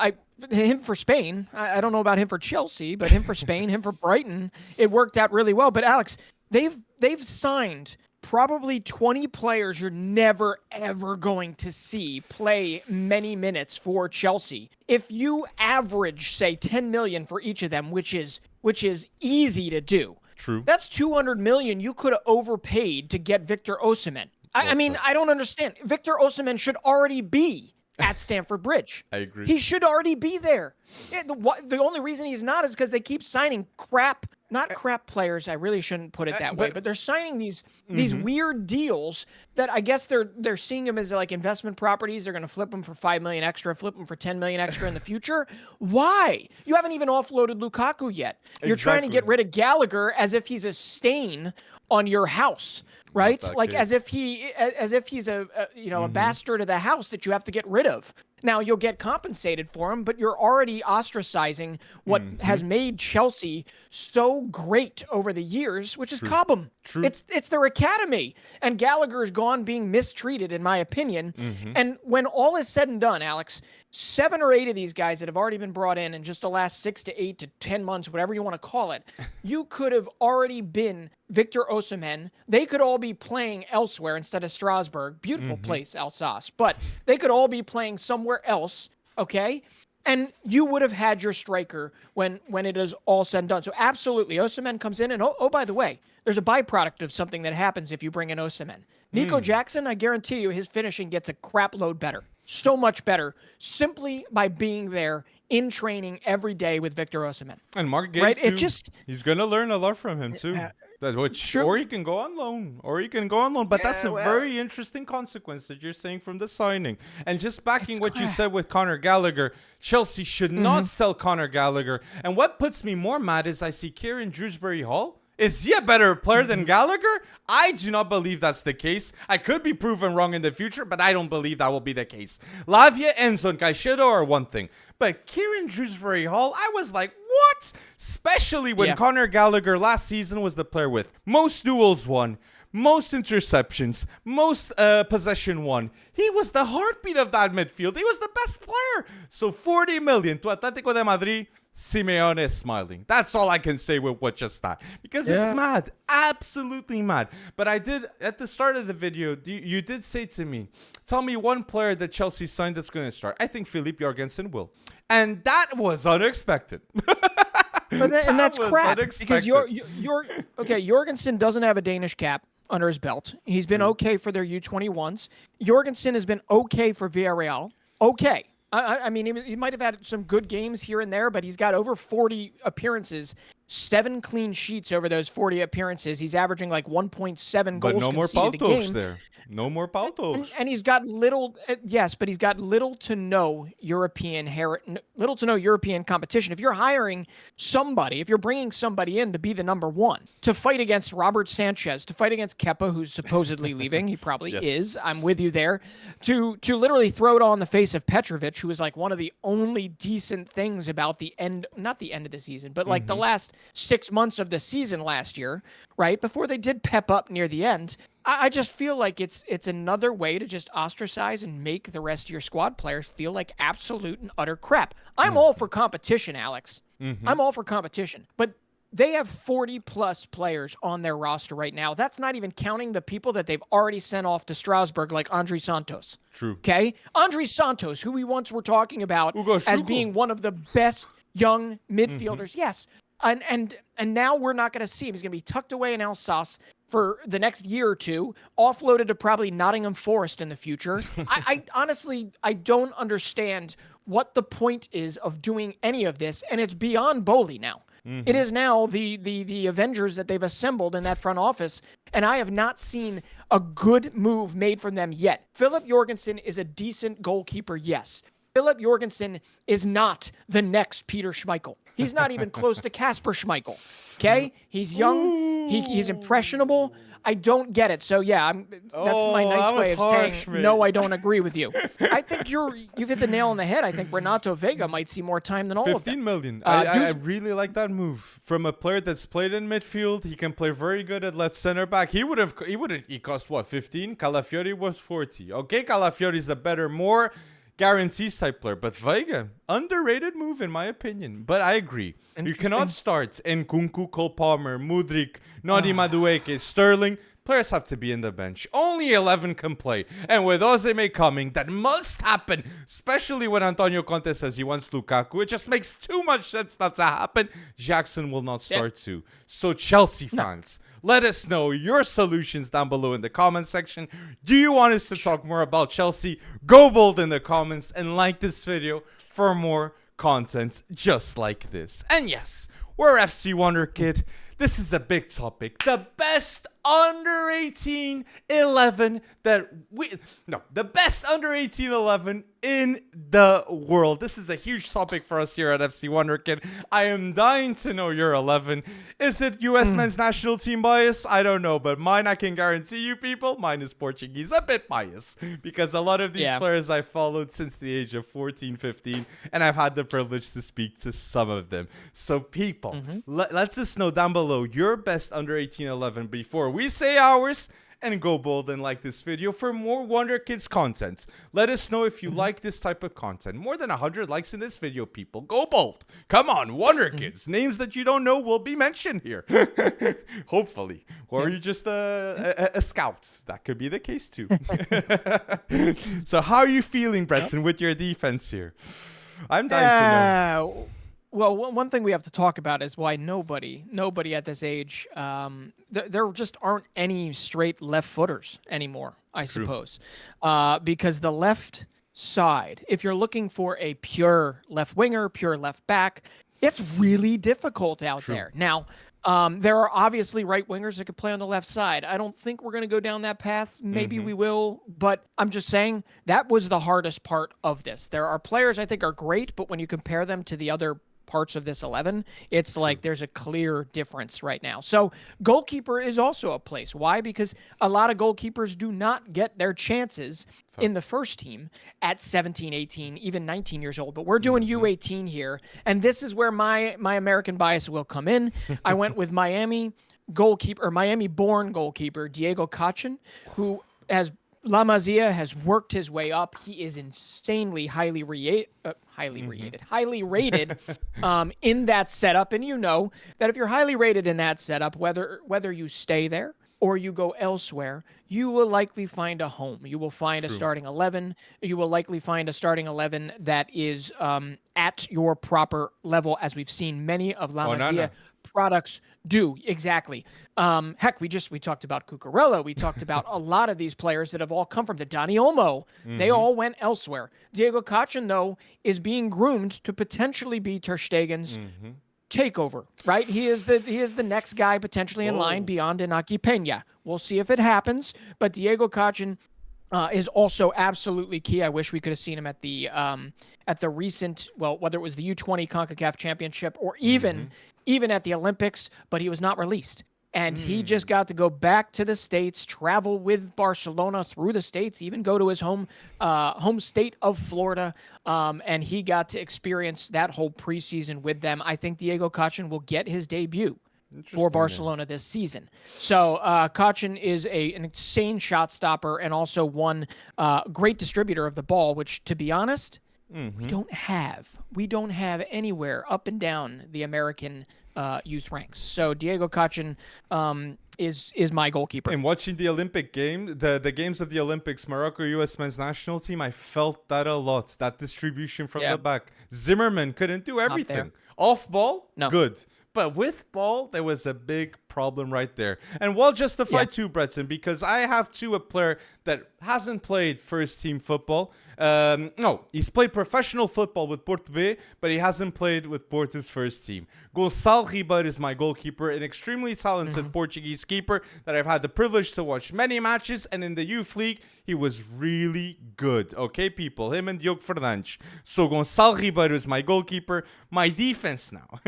Him for Spain. I don't know about him for Chelsea, but him for Spain, him for Brighton, it worked out really well. But Alex, they've signed probably 20 players you're never ever going to see play many minutes for Chelsea. If you average, say, 10 million for each of them, which is easy to do. True. That's 200 million you could have overpaid to get Victor Osimhen. I mean, I don't understand. Victor Osimhen should already be at Stamford Bridge. I agree. He should already be there. The only reason he's not is because they keep signing not crap players. I really shouldn't put it that way, but they're signing these weird deals that I guess they're seeing them as like investment properties. They're going to flip them for 5 million extra, flip them for 10 million extra in the future. Why? You haven't even offloaded Lukaku yet. You're trying to get rid of Gallagher as if he's a stain on your house, right? Like as if he's a bastard of the house that you have to get rid of. Now you'll get compensated for him, but you're already ostracizing what has made Chelsea so great over the years, which is Cobham. True. It's their academy, and Gallagher is gone being mistreated, in my opinion. And when all is said and done, Alex, 7 or 8 of these guys that have already been brought in just the last 6 to 8 to 10 months, whatever you want to call it, you could have already been Victor Osimhen. They could all be playing elsewhere instead of Strasbourg. Beautiful place, Alsace. But they could all be playing somewhere else, okay? And you would have had your striker when it is all said and done. So absolutely, Osimhen comes in, and oh, by the way, there's a byproduct of something that happens if you bring in Osimhen. Nico Jackson, I guarantee you, his finishing gets a crap load better. So much better, simply by being there in training every day with Victor Osimhen. And Mark Gay, too. He's going to learn a lot from him, too. Or he can go on loan. But that's a very interesting consequence that you're saying from the signing. And just backing what you said with Conor Gallagher, Chelsea should not sell Conor Gallagher. And what puts me more mad is I see Kieran Dewsbury-Hall. Is he a better player than Gallagher? I do not believe that's the case. I could be proven wrong in the future, but I don't believe that will be the case. Lavia and Son Caicedo are one thing. But Kieran Dewsbury-Hall, I was like, what? Especially when Conor Gallagher last season was the player with most duels won, most interceptions, most possession won. He was the heartbeat of that midfield. He was the best player. So 40 million to Atletico de Madrid. Simeone is smiling. That's all I can say with what just that. Because it's mad. Absolutely mad. But I did, at the start of the video, you did say to me, tell me one player that Chelsea signed that's going to start. I think Philippe Jorgensen will. And that was unexpected. And that's was crap because unexpected. Jorgensen doesn't have a Danish cap under his belt. He's been okay for their U21s. Jorgensen has been okay for Villarreal. Okay. I mean, he might have had some good games here and there, but he's got over 40 appearances, 7 clean sheets over those 40 appearances. He's averaging like 1.7 But goals no more conceded a Pautos game. there. No more Pautos. And he's got little, yes, but he's got little to no European competition. If you're hiring somebody, if you're bringing somebody in to be the number one, to fight against Robert Sanchez, to fight against Kepa, who's supposedly leaving, he probably is. I'm with you there. To literally throw it all in the face of Petrovic, who is like one of the only decent things about not the end of the season, but like the last 6 months of the season last year, right before they did pep up near the end. I just feel like it's another way to just ostracize and make the rest of your squad players feel like absolute and utter crap. I'm all for competition, Alex. I'm all for competition. But they have 40-plus players on their roster right now. That's not even counting the people that they've already sent off to Strasbourg, like Andre Santos. True. Okay? Andre Santos, who we once were talking about as being one of the best young midfielders. Yes. And now we're not going to see him. He's going to be tucked away in Alsace for the next year or two, offloaded to probably Nottingham Forest in the future. I honestly, I don't understand what the point is of doing any of this, and it's beyond Bowley now. It is now the Avengers that they've assembled in that front office, and I have not seen a good move made from them yet. Philip Jorgensen is a decent goalkeeper, yes. Philip Jorgensen is not the next Peter Schmeichel. He's not even close to Kasper Schmeichel. Okay? He's young. He's impressionable. I don't get it. So yeah, that's my nice way of saying no, I don't agree with you. I think you've hit the nail on the head. I think Renato Vega might see more time than all of them. 15 million. I really like that move from a player that's played in midfield. He can play very good at left center back. He cost what, 15? Calafiori was 40. Okay, Calafiori's a better, more guarantees type player, but Vega, underrated move in my opinion. But I agree. You cannot start Nkunku, Cole Palmer, Mudryk, Noni Madueke, Sterling. Players have to be in the bench. Only 11 can play. And with Ozeme coming, that must happen. Especially when Antonio Conte says he wants Lukaku. It just makes too much sense not to happen. Jackson will not start too. So Chelsea fans, let us know your solutions down below in the comment section. Do you want us to talk more about Chelsea? Go bold in the comments and like this video for more content just like this. And yes, we're FC Wonder Kid. This is a big topic. The best under 18 11 the best under 18 11 in the world. This is a huge topic for us here at FC Wonder Kid. I am dying to know your 11. Is it US men's national team bias? I don't know, but mine, I can guarantee you people, mine is Portuguese. A bit biased because a lot of these players I followed since the age of 14, 15, and I've had the privilege to speak to some of them. So people, let us know down below your best under 18 11 before we say ours, and go bold and like this video for more Wonder Kids content. Let us know if you like this type of content. More than 100 likes in this video, people. Go bold. Come on, Wonder Kids. Names that you don't know will be mentioned here. Hopefully. Or you're just a scout. That could be the case too. So how are you feeling, Bretson, with your defense here? I'm dying to know. Well, one thing we have to talk about is why nobody at this age, there just aren't any straight left footers anymore, I suppose. Because the left side, if you're looking for a pure left winger, pure left back, it's really difficult out there. Now, there are obviously right wingers that could play on the left side. I don't think we're going to go down that path. Maybe we will, but I'm just saying that was the hardest part of this. There are players I think are great, but when you compare them to the other parts of this 11, it's like there's a clear difference right now. So goalkeeper is also a place. Why? Because a lot of goalkeepers do not get their chances in the first team at 17, 18, even 19 years old. But we're doing U18 here, and this is where my American bias will come in. I went with Miami Miami-born goalkeeper Diego Cachin, who has La Masia has worked his way up. He is insanely highly rated in that setup. And you know that if you're highly rated in that setup, whether you stay there or you go elsewhere, you will likely find a home. You will find a True. starting 11. You will likely find a starting 11 that is at your proper level, as we've seen many of La Masia Onana. products do. Exactly. Heck, we talked about Cucurella. We talked about a lot of these players that have all come from the Dani Olmo. They all went elsewhere. Diego Cachin, though, is being groomed to potentially be Ter Stegen's takeover, right? He is the next guy potentially in line beyond Inaki Peña. We'll see if it happens, but Diego Cachin is also absolutely key. I wish we could have seen him at the recent, well, whether it was the U20 CONCACAF Championship or even at the Olympics, but he was not released. And he just got to go back to the States, travel with Barcelona through the States, even go to his home state of Florida. And he got to experience that whole preseason with them. I think Diego Cachin will get his debut for Barcelona this season. So Cachin is an insane shot stopper and also one great distributor of the ball, which, to be honest, we don't have. We don't have anywhere up and down the American youth ranks. So Diego Cachin is my goalkeeper. And watching the Olympic game, the games of the Olympics, Morocco U.S. men's national team, I felt that a lot. That distribution from the back. Zimmerman couldn't do everything. Off ball, good. But with ball, there was a big problem right there. And well justified too, Bretson, because I have a player that hasn't played first team football. No, he's played professional football with Porto B, but he hasn't played with Porto's first team. Gonçalo Ribeiro is my goalkeeper, an extremely talented Portuguese keeper that I've had the privilege to watch many matches, and in the youth league, he was really good. Okay, people? Him and Diogo Fernandes. So Gonçalo Ribeiro is my goalkeeper. My defense now.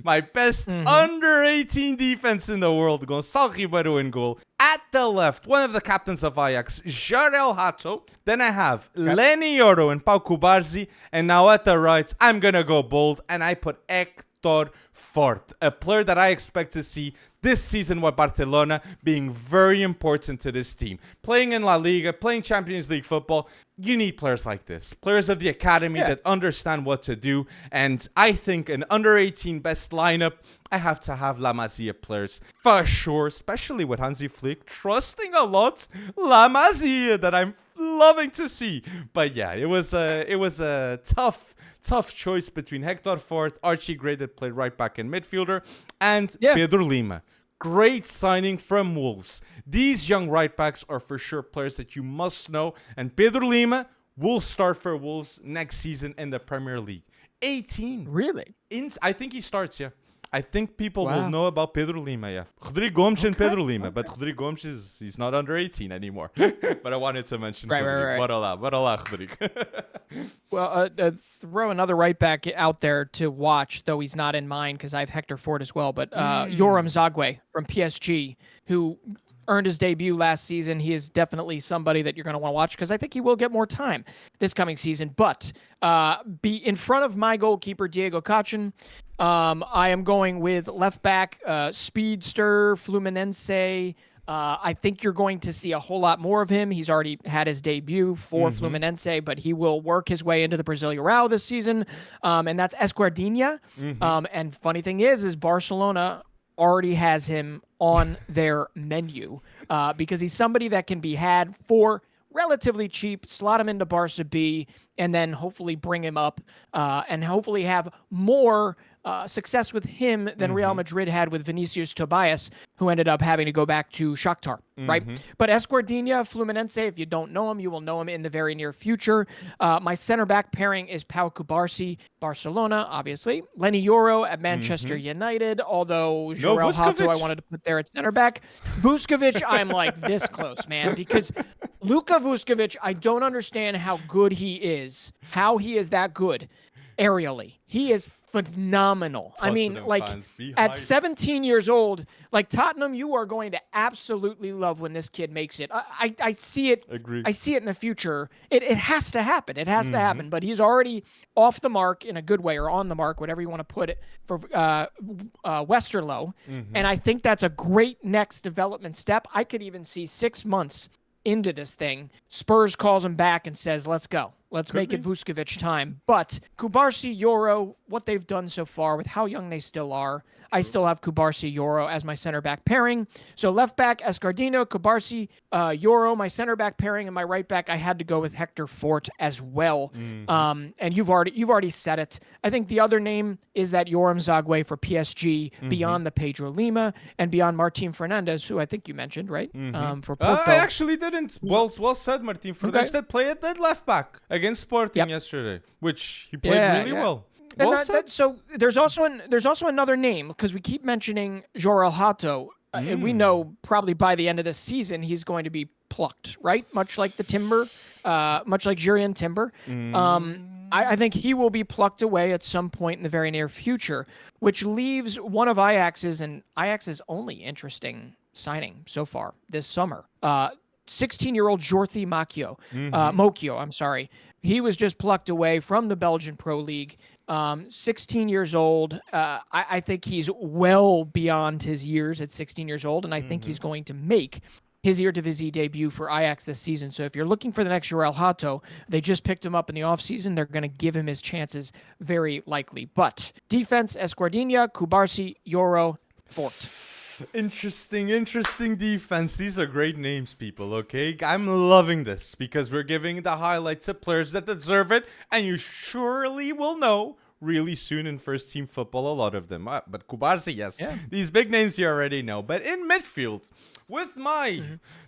My best under 18 defense in the world. Gonçalo Ribeiro in goal. At the left, one of the captains of Ajax, Jarel Hato. Then I have Lenny Yoro and Pau Kubarzi. And now at the right, I'm going to go bold. And I put Hector Fort, a player that I expect to see this season with Barcelona being very important to this team. Playing in La Liga, playing Champions League football, you need players like this. Players of the academy that understand what to do. And I think an under 18 best lineup, I have to have La Masia players for sure, especially with Hansi Flick trusting a lot La Masia that I'm loving to see. But yeah, it was a tough choice between Hector Fort, Archie Gray that played right back in midfielder, and Pedro Lima. Great signing from Wolves. These young right backs are for sure players that you must know, and Pedro Lima will start for Wolves next season in the Premier League. 18. Really? I think he starts, I think people will know about Pedro Lima, Rodrigo Gomes and Pedro Lima, but Rodrigo Gomes he's not under 18 anymore. But I wanted to mention Rodrigo. Right. Bora lá, Rodrigo. Well, throw another right back out there to watch, though he's not in mine because I have Hector Ford as well. But Yoram Zague from PSG, who earned his debut last season. He is definitely somebody that you're going to want to watch because I think he will get more time this coming season. But be in front of my goalkeeper, Diego Cachin. I am going with left back, speedster, Fluminense. I think you're going to see a whole lot more of him. He's already had his debut for Fluminense, but he will work his way into the Brasileirão this season. And that's Esquerdinha. And funny thing is Barcelona already has him on their menu because he's somebody that can be had for relatively cheap, slot him into Barca B, and then hopefully bring him up and hopefully have more success with him than Real Madrid had with Vinicius Tobias, who ended up having to go back to Shakhtar, right? But Esquerdinha, Fluminense, if you don't know him, you will know him in the very near future. My center back pairing is Pau Kubarsi, Barcelona, obviously. Lenny Yoro at Manchester United, although Jarel Hato I wanted to put there at center back. Vuskovic, I'm like this close, man, because Luka Vuskovic, I don't understand how good he is, how he is that good aerially. He is phenomenal. I mean, like at 17 years old, like Tottenham, you are going to absolutely love when this kid makes it. I see it. Agree. I see it in the future. It has to happen. It has to happen. But he's already off the mark in a good way, or on the mark, whatever you want to put it, for Westerlo. And I think that's a great next development step. I could even see 6 months into this thing, Spurs calls him back and says, let's go. Let's Could make be. it Vuskovic time. But Kubarsi, Euro, what they've done so far with how young they still are, I still have Kubarsi, Euro as my center back pairing. So left back, Escardino, Kubarsi, Euro, my center back pairing, and my right back, I had to go with Hector Fort as well. And you've already said it. I think the other name is that Yoram Zague for PSG, beyond the Pedro Lima and beyond Martin Fernandez, who I think you mentioned, right? For Porto. I actually didn't. Well said, Martin Fernandes did play at that left back against Sporting yesterday, which he played really well. And Well said. so there's also another name, because we keep mentioning Jorel Hato. And we know probably by the end of this season he's going to be plucked, right? Much like the Timber, much like Jurien Timber. I think he will be plucked away at some point in the very near future, which leaves one of Ajax's only interesting signing so far this summer. 16-year-old Jorthi Mokio, I'm sorry. He was just plucked away from the Belgian Pro League. 16 years old. I think he's well beyond his years at 16 years old, and I think he's going to make his Eredivisie debut for Ajax this season. So if you're looking for the next Jorel Hato, they just picked him up in the offseason. They're going to give him his chances very likely. But defense, Esquardinha, Kubarsi, Euro, Fort. Interesting defense. These are great names, people, okay? I'm loving this because we're giving the highlights to players that deserve it, and you surely will know really soon in first team football, a lot of them. But Kubarsi, yes. Yeah. These big names you already know. But in midfield, with my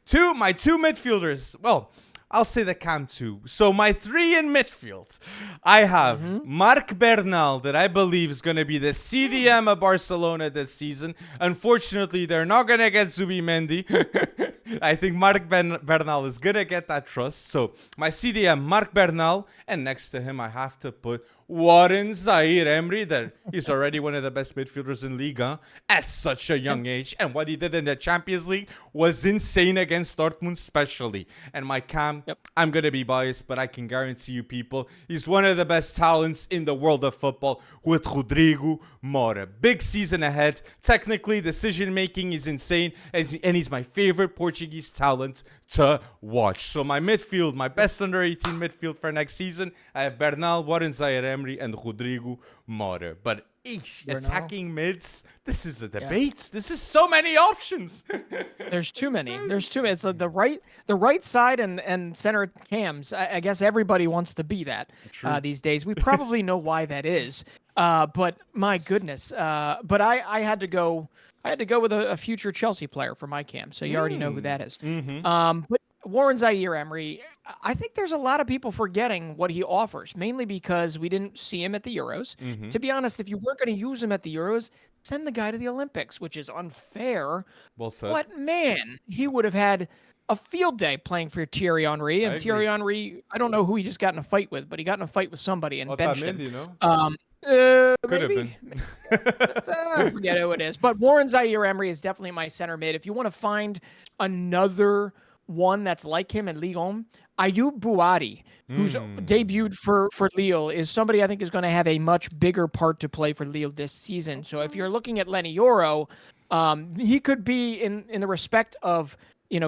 two midfielders, well, I'll say the cam two. So my three in midfield, I have Marc Bernal, that I believe is going to be the CDM of Barcelona this season. Unfortunately, they're not going to get Zubimendi. I think Marc Bernal is going to get that trust. So my CDM, Marc Bernal, and next to him, I have to put Warren Zaire-Emery, that he's already one of the best midfielders in Liga at such a young age. And what he did in the Champions League was insane against Dortmund especially. And my cam, I'm going to be biased, but I can guarantee you people, he's one of the best talents in the world of football with Rodrigo Mora. Big season ahead. Technically, decision-making is insane, and he's my favorite Portuguese talent to watch. So my midfield, my best under 18 midfield for next season, I have Bernal, Warren Zaire-Emery, and Rodrigo Mora. But attacking mids, this is a debate. Yeah. This is so many options. There's too many. It's like the right side and center cams. I guess everybody wants to be that these days. We probably know why that is. But my goodness. But I had to go. With a future Chelsea player for my cam, so you already know who that is. But Warren Zaire-Emery, I think there's a lot of people forgetting what he offers, mainly because we didn't see him at the Euros. To be honest, if you weren't going to use him at the Euros, send the guy to the Olympics, which is unfair. Well said. But man, he would have had a field day playing for Thierry Henry. And Thierry Henry, I don't know who he just got in a fight with, but he got in a fight with somebody and benched him. Could have been. I forget who it is. But Warren Zaire-Emery is definitely my center mid. If you want to find another one that's like him in Ligue 1, Ayoub Bouhaddi, who's debuted for Lille, is somebody I think is going to have a much bigger part to play for Lille this season. So if you're looking at Lenny Yoro, he could be in the respect of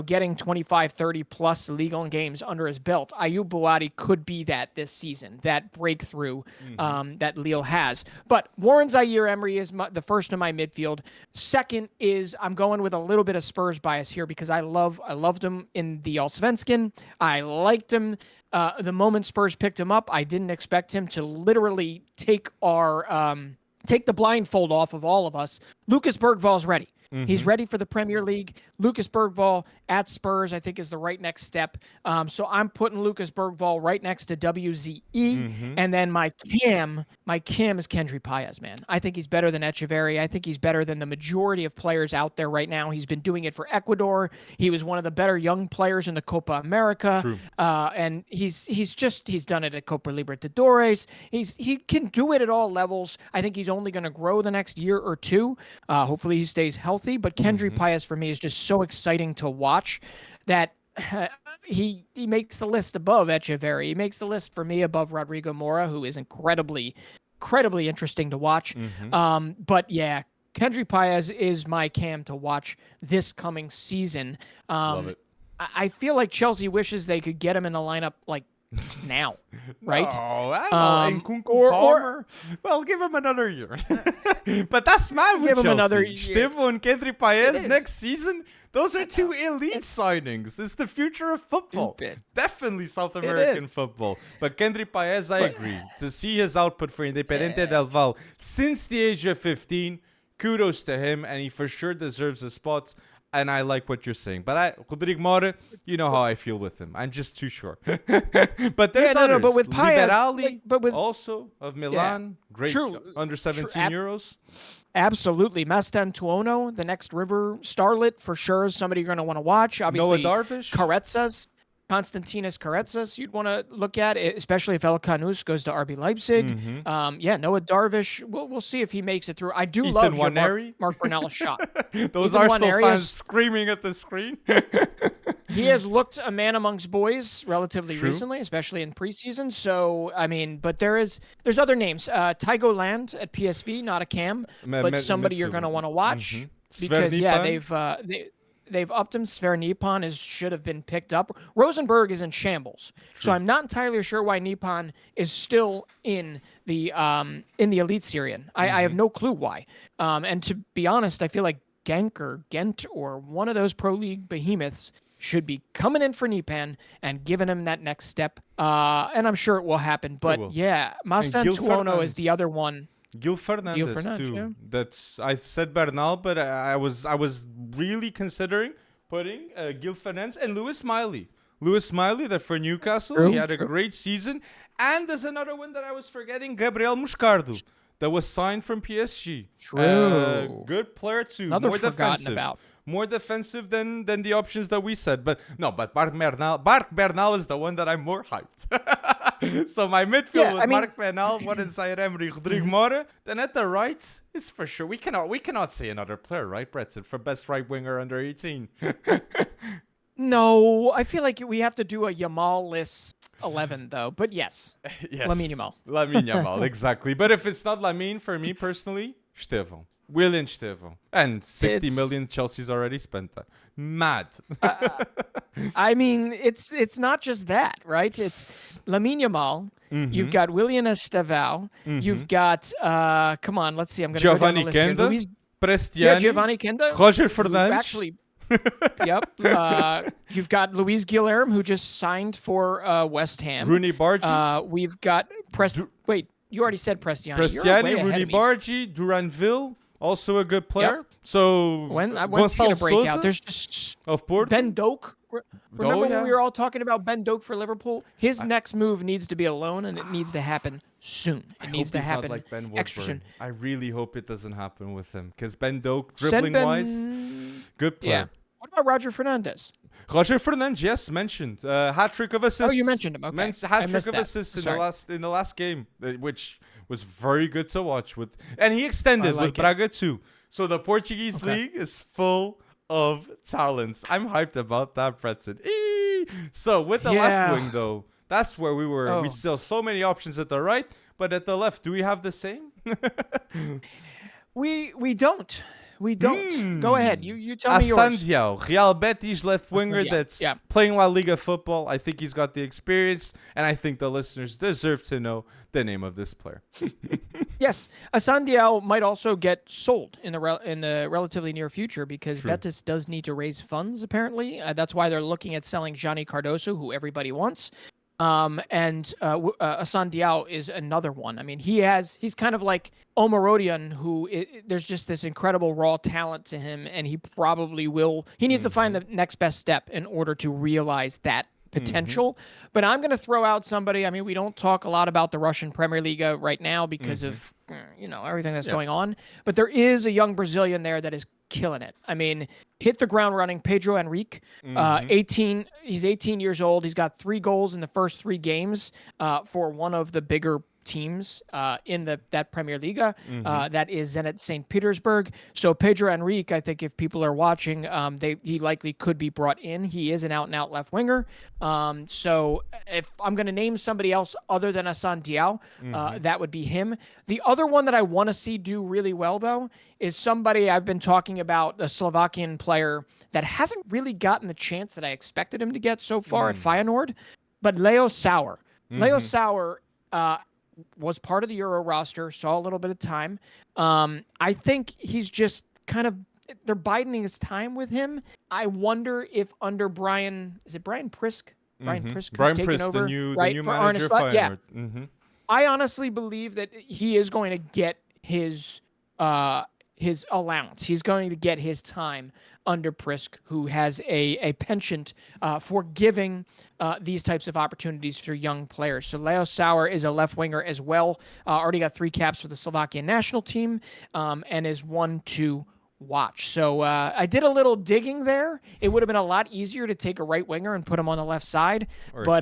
getting 25, 30 plus Ligue 1 games under his belt. Ayoub Bouhaddi could be that this season, that breakthrough that Lille has. But Warren Zaire-Emery is the first in my midfield. Second is, I'm going with a little bit of Spurs bias here because I loved him in the Allsvenskan. I liked him the moment Spurs picked him up. I didn't expect him to literally take the blindfold off of all of us. Lucas Bergvall's ready. He's ready for the Premier League. Lucas Bergvall at Spurs, I think, is the right next step. So I'm putting Lucas Bergvall right next to WZE. And then my cam is Kendry Páez, man. I think he's better than Echeverri. I think he's better than the majority of players out there right now. He's been doing it for Ecuador. He was one of the better young players in the Copa America. And he's done it at Copa Libertadores. He can do it at all levels. I think he's only going to grow the next year or two. Hopefully he stays healthy. But Kendry Páez for me is just so exciting to watch that he makes the list above Echeverri. He makes the list for me above Rodrigo Mora, who is incredibly interesting to watch. But yeah, Kendry Páez is my cam to watch this coming season. Love it. I feel like Chelsea wishes they could get him in the lineup like now, right? No, Nkunku Palmer. Well, give him another year. But that's mad with give him Chelsea. another year. Stevo and Kendry It Paez is. next season. Those are two elite signings. It's the future of football. Stupid. Definitely South American is. football. But Kendry Paez, I agree. To see his output for Independiente del Valle since the age of 15, kudos to him, and he for sure deserves a spot. And I like what you're saying. But Rodrigo Mora, you know how I feel with him. I'm just too sure. But there's others. But with Paez, Liberali, also of Milan. Great. True. Under 17 euros. Absolutely. Mastantuono, the next River Starlet, for sure, is somebody you're going to want to watch. Obviously, Noah Darvish. Carretzas, Konstantinos Carretzas, you'd want to look at, especially if El Canus goes to RB Leipzig. Noah Darvish, we'll see if he makes it through. I do love your Mark Brunell's shot. Those Arsenal fans screaming at the screen. He has looked a man amongst boys relatively recently, especially in preseason. So, I mean, but there's other names. Tygo Land at PSV, not a cam, but somebody you're going to want to watch because, they've upped him. Sver Nippon should have been picked up. Rosenberg is in shambles, so I'm not entirely sure why Nippon is still in the Elite Syrian. I have no clue why. And to be honest, I feel like Genk or Ghent or one of those Pro League behemoths should be coming in for Nipan and giving him that next step. And I'm sure it will happen. But Mastantuono is the other one. Gil Fernandes too. Yeah. That's I said Bernal, but I was really considering putting Gil Fernandes and Lewis Miley. Lewis Miley, that for Newcastle, he had a great season. And there's another one that I was forgetting, Gabriel Moscardo, that was signed from PSG. True. Good player too. Another more forgotten defensive. about. More defensive than the options that we said. But Marc Bernal is the one that I'm more hyped. So my midfield with Marc Bernal, one in Zaire Emery, Rodrigo Mora. Then at the right, it's for sure. We cannot say another player, right, Bretson, for best right winger under 18. No, I feel like we have to do a Yamal-less 11, though. But yes. Lamine Yamal. Lamine Yamal, exactly. But if it's not Lamine, for me personally, Estevão. William Estevão. And 60 million Chelsea's already spent that. Mad. I mean, it's not just that, right? It's Lamine Yamal. You've got William Estevão. You've got, come on, let's see. I'm going to go down the list here. Giovanni Kenda. Prestiani. Yeah, Giovanni Kenda. Roger Fernandes. Actually, you've got Luis Guilherme, who just signed for West Ham. Rooney Bargi. We've got Wait, you already said Prestiani. Rooney Bargi, Duranville. Also a good player. Yep. So when's he Gonçalo gonna break Sousa out? There's just of Porto. Ben Doak. Remember when we were all talking about Ben Doak for Liverpool? His next move needs to be a loan, and it needs to happen soon. It needs to happen like Ben extra soon. I really hope it doesn't happen with him because Ben Doak, dribbling-wise, good player. Yeah. What about Roger Fernandes? Roger Fernandes, yes, mentioned hat-trick of assists. Oh, you mentioned him. Okay, hat-trick of assists in the last game, which was very good to watch. And he extended with Braga too. So the Portuguese league is full of talents. I'm hyped about that, Pretzel. So with the left wing though, that's where we were. We saw so many options at the right, but at the left, do we have the same? We don't. We don't. Go ahead. You tell me yours. Asandiao, Real Betis left winger that's playing La Liga football. I think he's got the experience, and I think the listeners deserve to know the name of this player. Yes, Asandiao might also get sold in the relatively near future because Betis does need to raise funds, apparently. That's why they're looking at selling Johnny Cardoso, who everybody wants. And Asandiao is another one. I mean, he's kind of like Omarodian, who there's just this incredible raw talent to him, and he probably will. He needs to find the next best step in order to realize that potential. But I'm going to throw out somebody. I mean, we don't talk a lot about the Russian Premier League right now because of everything that's going on. But there is a young Brazilian there that is killing it. I mean, hit the ground running. Pedro Henrique, 18. He's 18 years old. He's got 3 goals in the first 3 games for one of the bigger teams in that Premier Liga. That is Zenit St. Petersburg. So Pedro Henrique, I think if people are watching, he likely could be brought in. He is an out-and-out left winger. So if I'm going to name somebody else other than Hassan Diao, that would be him. The other one that I want to see do really well, though, is somebody I've been talking about, a Slovakian player that hasn't really gotten the chance that I expected him to get so far at Feyenoord. But Leo Sauer. Leo Mm-hmm. Sauer was part of the Euro roster, saw a little bit of time. I think he's just kind of they're biding his time with him. I wonder if under Brian, is it Brian Prisk? Brian Mm-hmm. Prisk who's Brian taken Priss, the over, new right, for Arne manager of Slot. Yeah, Feyenoord. Mm-hmm. I honestly believe that he is going to get his allowance. He's going to get his time under Prisk, who has a penchant for giving these types of opportunities for young players. So Leo Sauer is a left winger as well. Already got 3 caps for the Slovakian national team, and is one to watch. So I did a little digging there. It would have been a lot easier to take a right winger and put him on the left side, but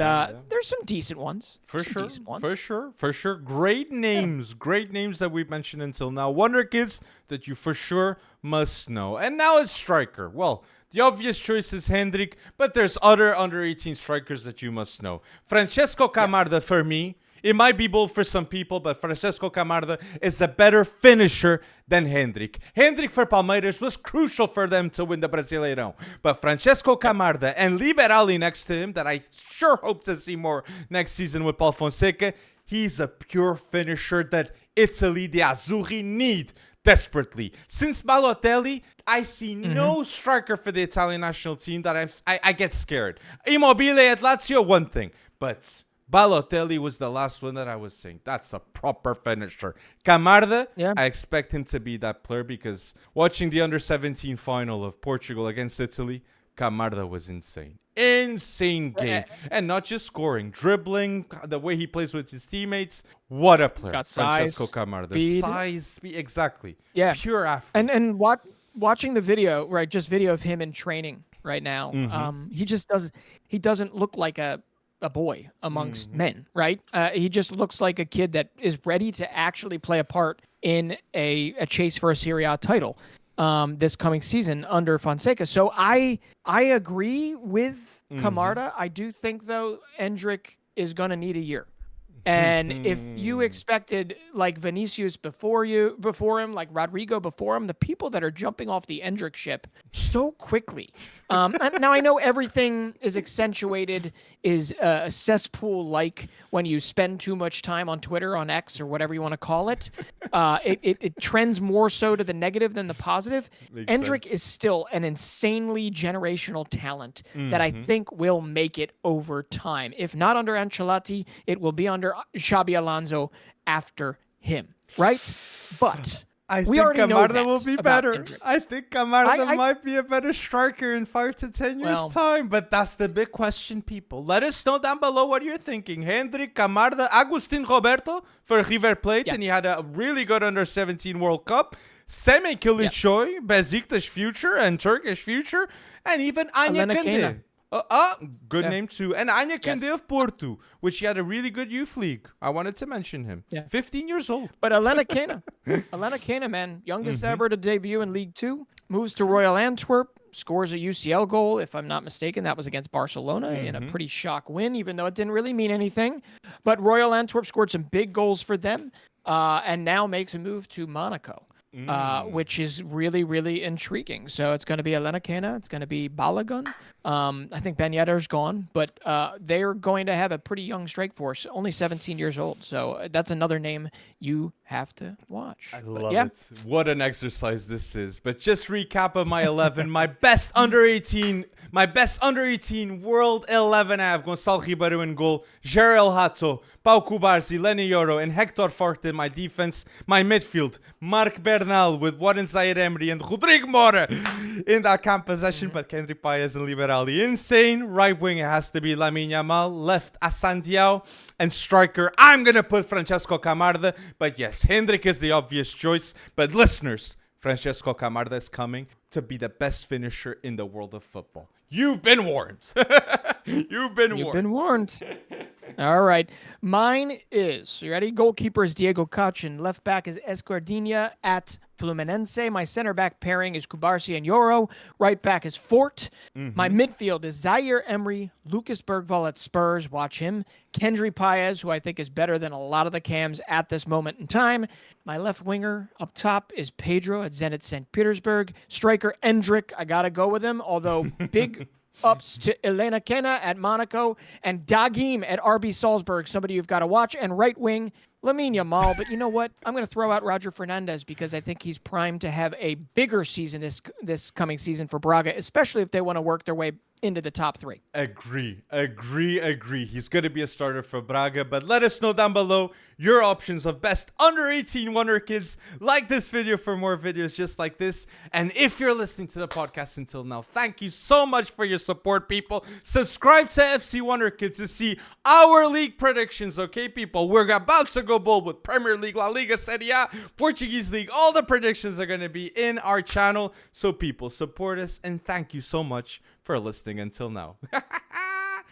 there's some decent ones. For some sure, decent ones. for sure. Great names that we've mentioned until now. Wonder kids that you for sure must know. And now it's striker. Well, the obvious choice is Hendrik, but there's other under 18 strikers that you must know. Francesco Camarda for me. It might be bold for some people, but Francesco Camarda is a better finisher than Hendrik. Hendrik for Palmeiras was crucial for them to win the Brasileirão. But Francesco Camarda and Liberali next to him, that I sure hope to see more next season with Paul Fonseca, he's a pure finisher that Italy, the Azzurri, need desperately. Since Balotelli, I see no striker for the Italian national team that I get scared. Immobile at Lazio, one thing, but Balotelli was the last one that I was saying. That's a proper finisher. Camarda, I expect him to be that player because watching the under-17 final of Portugal against Italy, Camarda was insane. Insane game. And not just scoring, dribbling, the way he plays with his teammates. What a player. Got size, Francesco Camarda. speed. Size, speed, exactly. Yeah. Pure athlete. And watching the video, right, just video of him in training right now, he doesn't look like a boy amongst men, right? He just looks like a kid that is ready to actually play a part in a chase for a Serie A title this coming season under Fonseca. So I agree with Camarda. I do think, though, Endrick is going to need a year. And if you expected like Vinicius before him, like Rodrigo before him, the people that are jumping off the Endrick ship so quickly. And now I know everything is accentuated, is a cesspool like when you spend too much time on Twitter, on X, or whatever you want to call it. It trends more so to the negative than the positive. Endrick is still an insanely generational talent that I think will make it over time. If not under Ancelotti, it will be under Xabi Alonso after him, right? But I we think already know Camarda that will be about better. Endrick. I think Camarda might be a better striker in 5 to 10 years' time. But that's the big question, people. Let us know down below what you're thinking. Hendrik, Camarda, Agustin Roberto for River Plate, and he had a really good under-17 World Cup. Semih Kılıçsoy, Besiktas future and Turkish future, and even Anya Kande. Good name too. And Anya Kande of Porto, which he had a really good youth league. I wanted to mention him. 15 years old. But Elena Kena, man, youngest ever to debut in League Two, moves to Royal Antwerp, scores a UCL goal, if I'm not mistaken. That was against Barcelona in a pretty shock win, even though it didn't really mean anything. But Royal Antwerp scored some big goals for them, and now makes a move to Monaco. Which is really, really intriguing. So it's going to be Elena Kena. It's going to be Balogun. I think Ben Yedder's gone, but they're going to have a pretty young strike force, only 17 years old. So that's another name you have to watch. I love it. What an exercise this is. But just recap of my 11, my best under 18 World 11 I have Gonçalo Ribeiro in goal, Gerel Hato, Pau Cubarsí, Lenny Yoro, and Hector Forte in my defense. My midfield, Marc Bernal with Warren Zaire-Emery and Rodrigo Mora in that camp possession, but Kendrick Paez and Liberali insane. Right wing, it has to be Lamine Yamal. Left, Asandiao. And striker, I'm going to put Francesco Camarda. But yes, Hendrik is the obvious choice. But listeners, Francesco Camarda is coming to be the best finisher in the world of football. You've been warned. You've been warned. All right. Mine is, you ready? Goalkeeper is Diego Cachin. Left back is Escardinha at Fluminense. My center back pairing is Cubarsí and Yoro. Right back is Fort. My midfield is Zaire-Emery, Lucas Bergvall at Spurs. Watch him. Kendry Paez, who I think is better than a lot of the cams at this moment in time. My left winger up top is Pedro at Zenit St. Petersburg. Striker Endrick, I got to go with him, although big ups to Elena Kena at Monaco, and Dagim at RB Salzburg, somebody you've got to watch, and right wing, Lamine Yamal. But you know what? I'm going to throw out Roger Fernandez because I think he's primed to have a bigger season this coming season for Braga, especially if they want to work their way into the top 3. Agree. He's going to be a starter for Braga, but let us know down below your options of best under 18 Wonder Kids. Like this video for more videos just like this. And if you're listening to the podcast until now, thank you so much for your support, people. Subscribe to FC Wonder Kids to see our league predictions, okay, people? We're about to go bold with Premier League, La Liga, Serie A, Portuguese League. All the predictions are going to be in our channel. So, people, support us, and thank you so much for listening until now.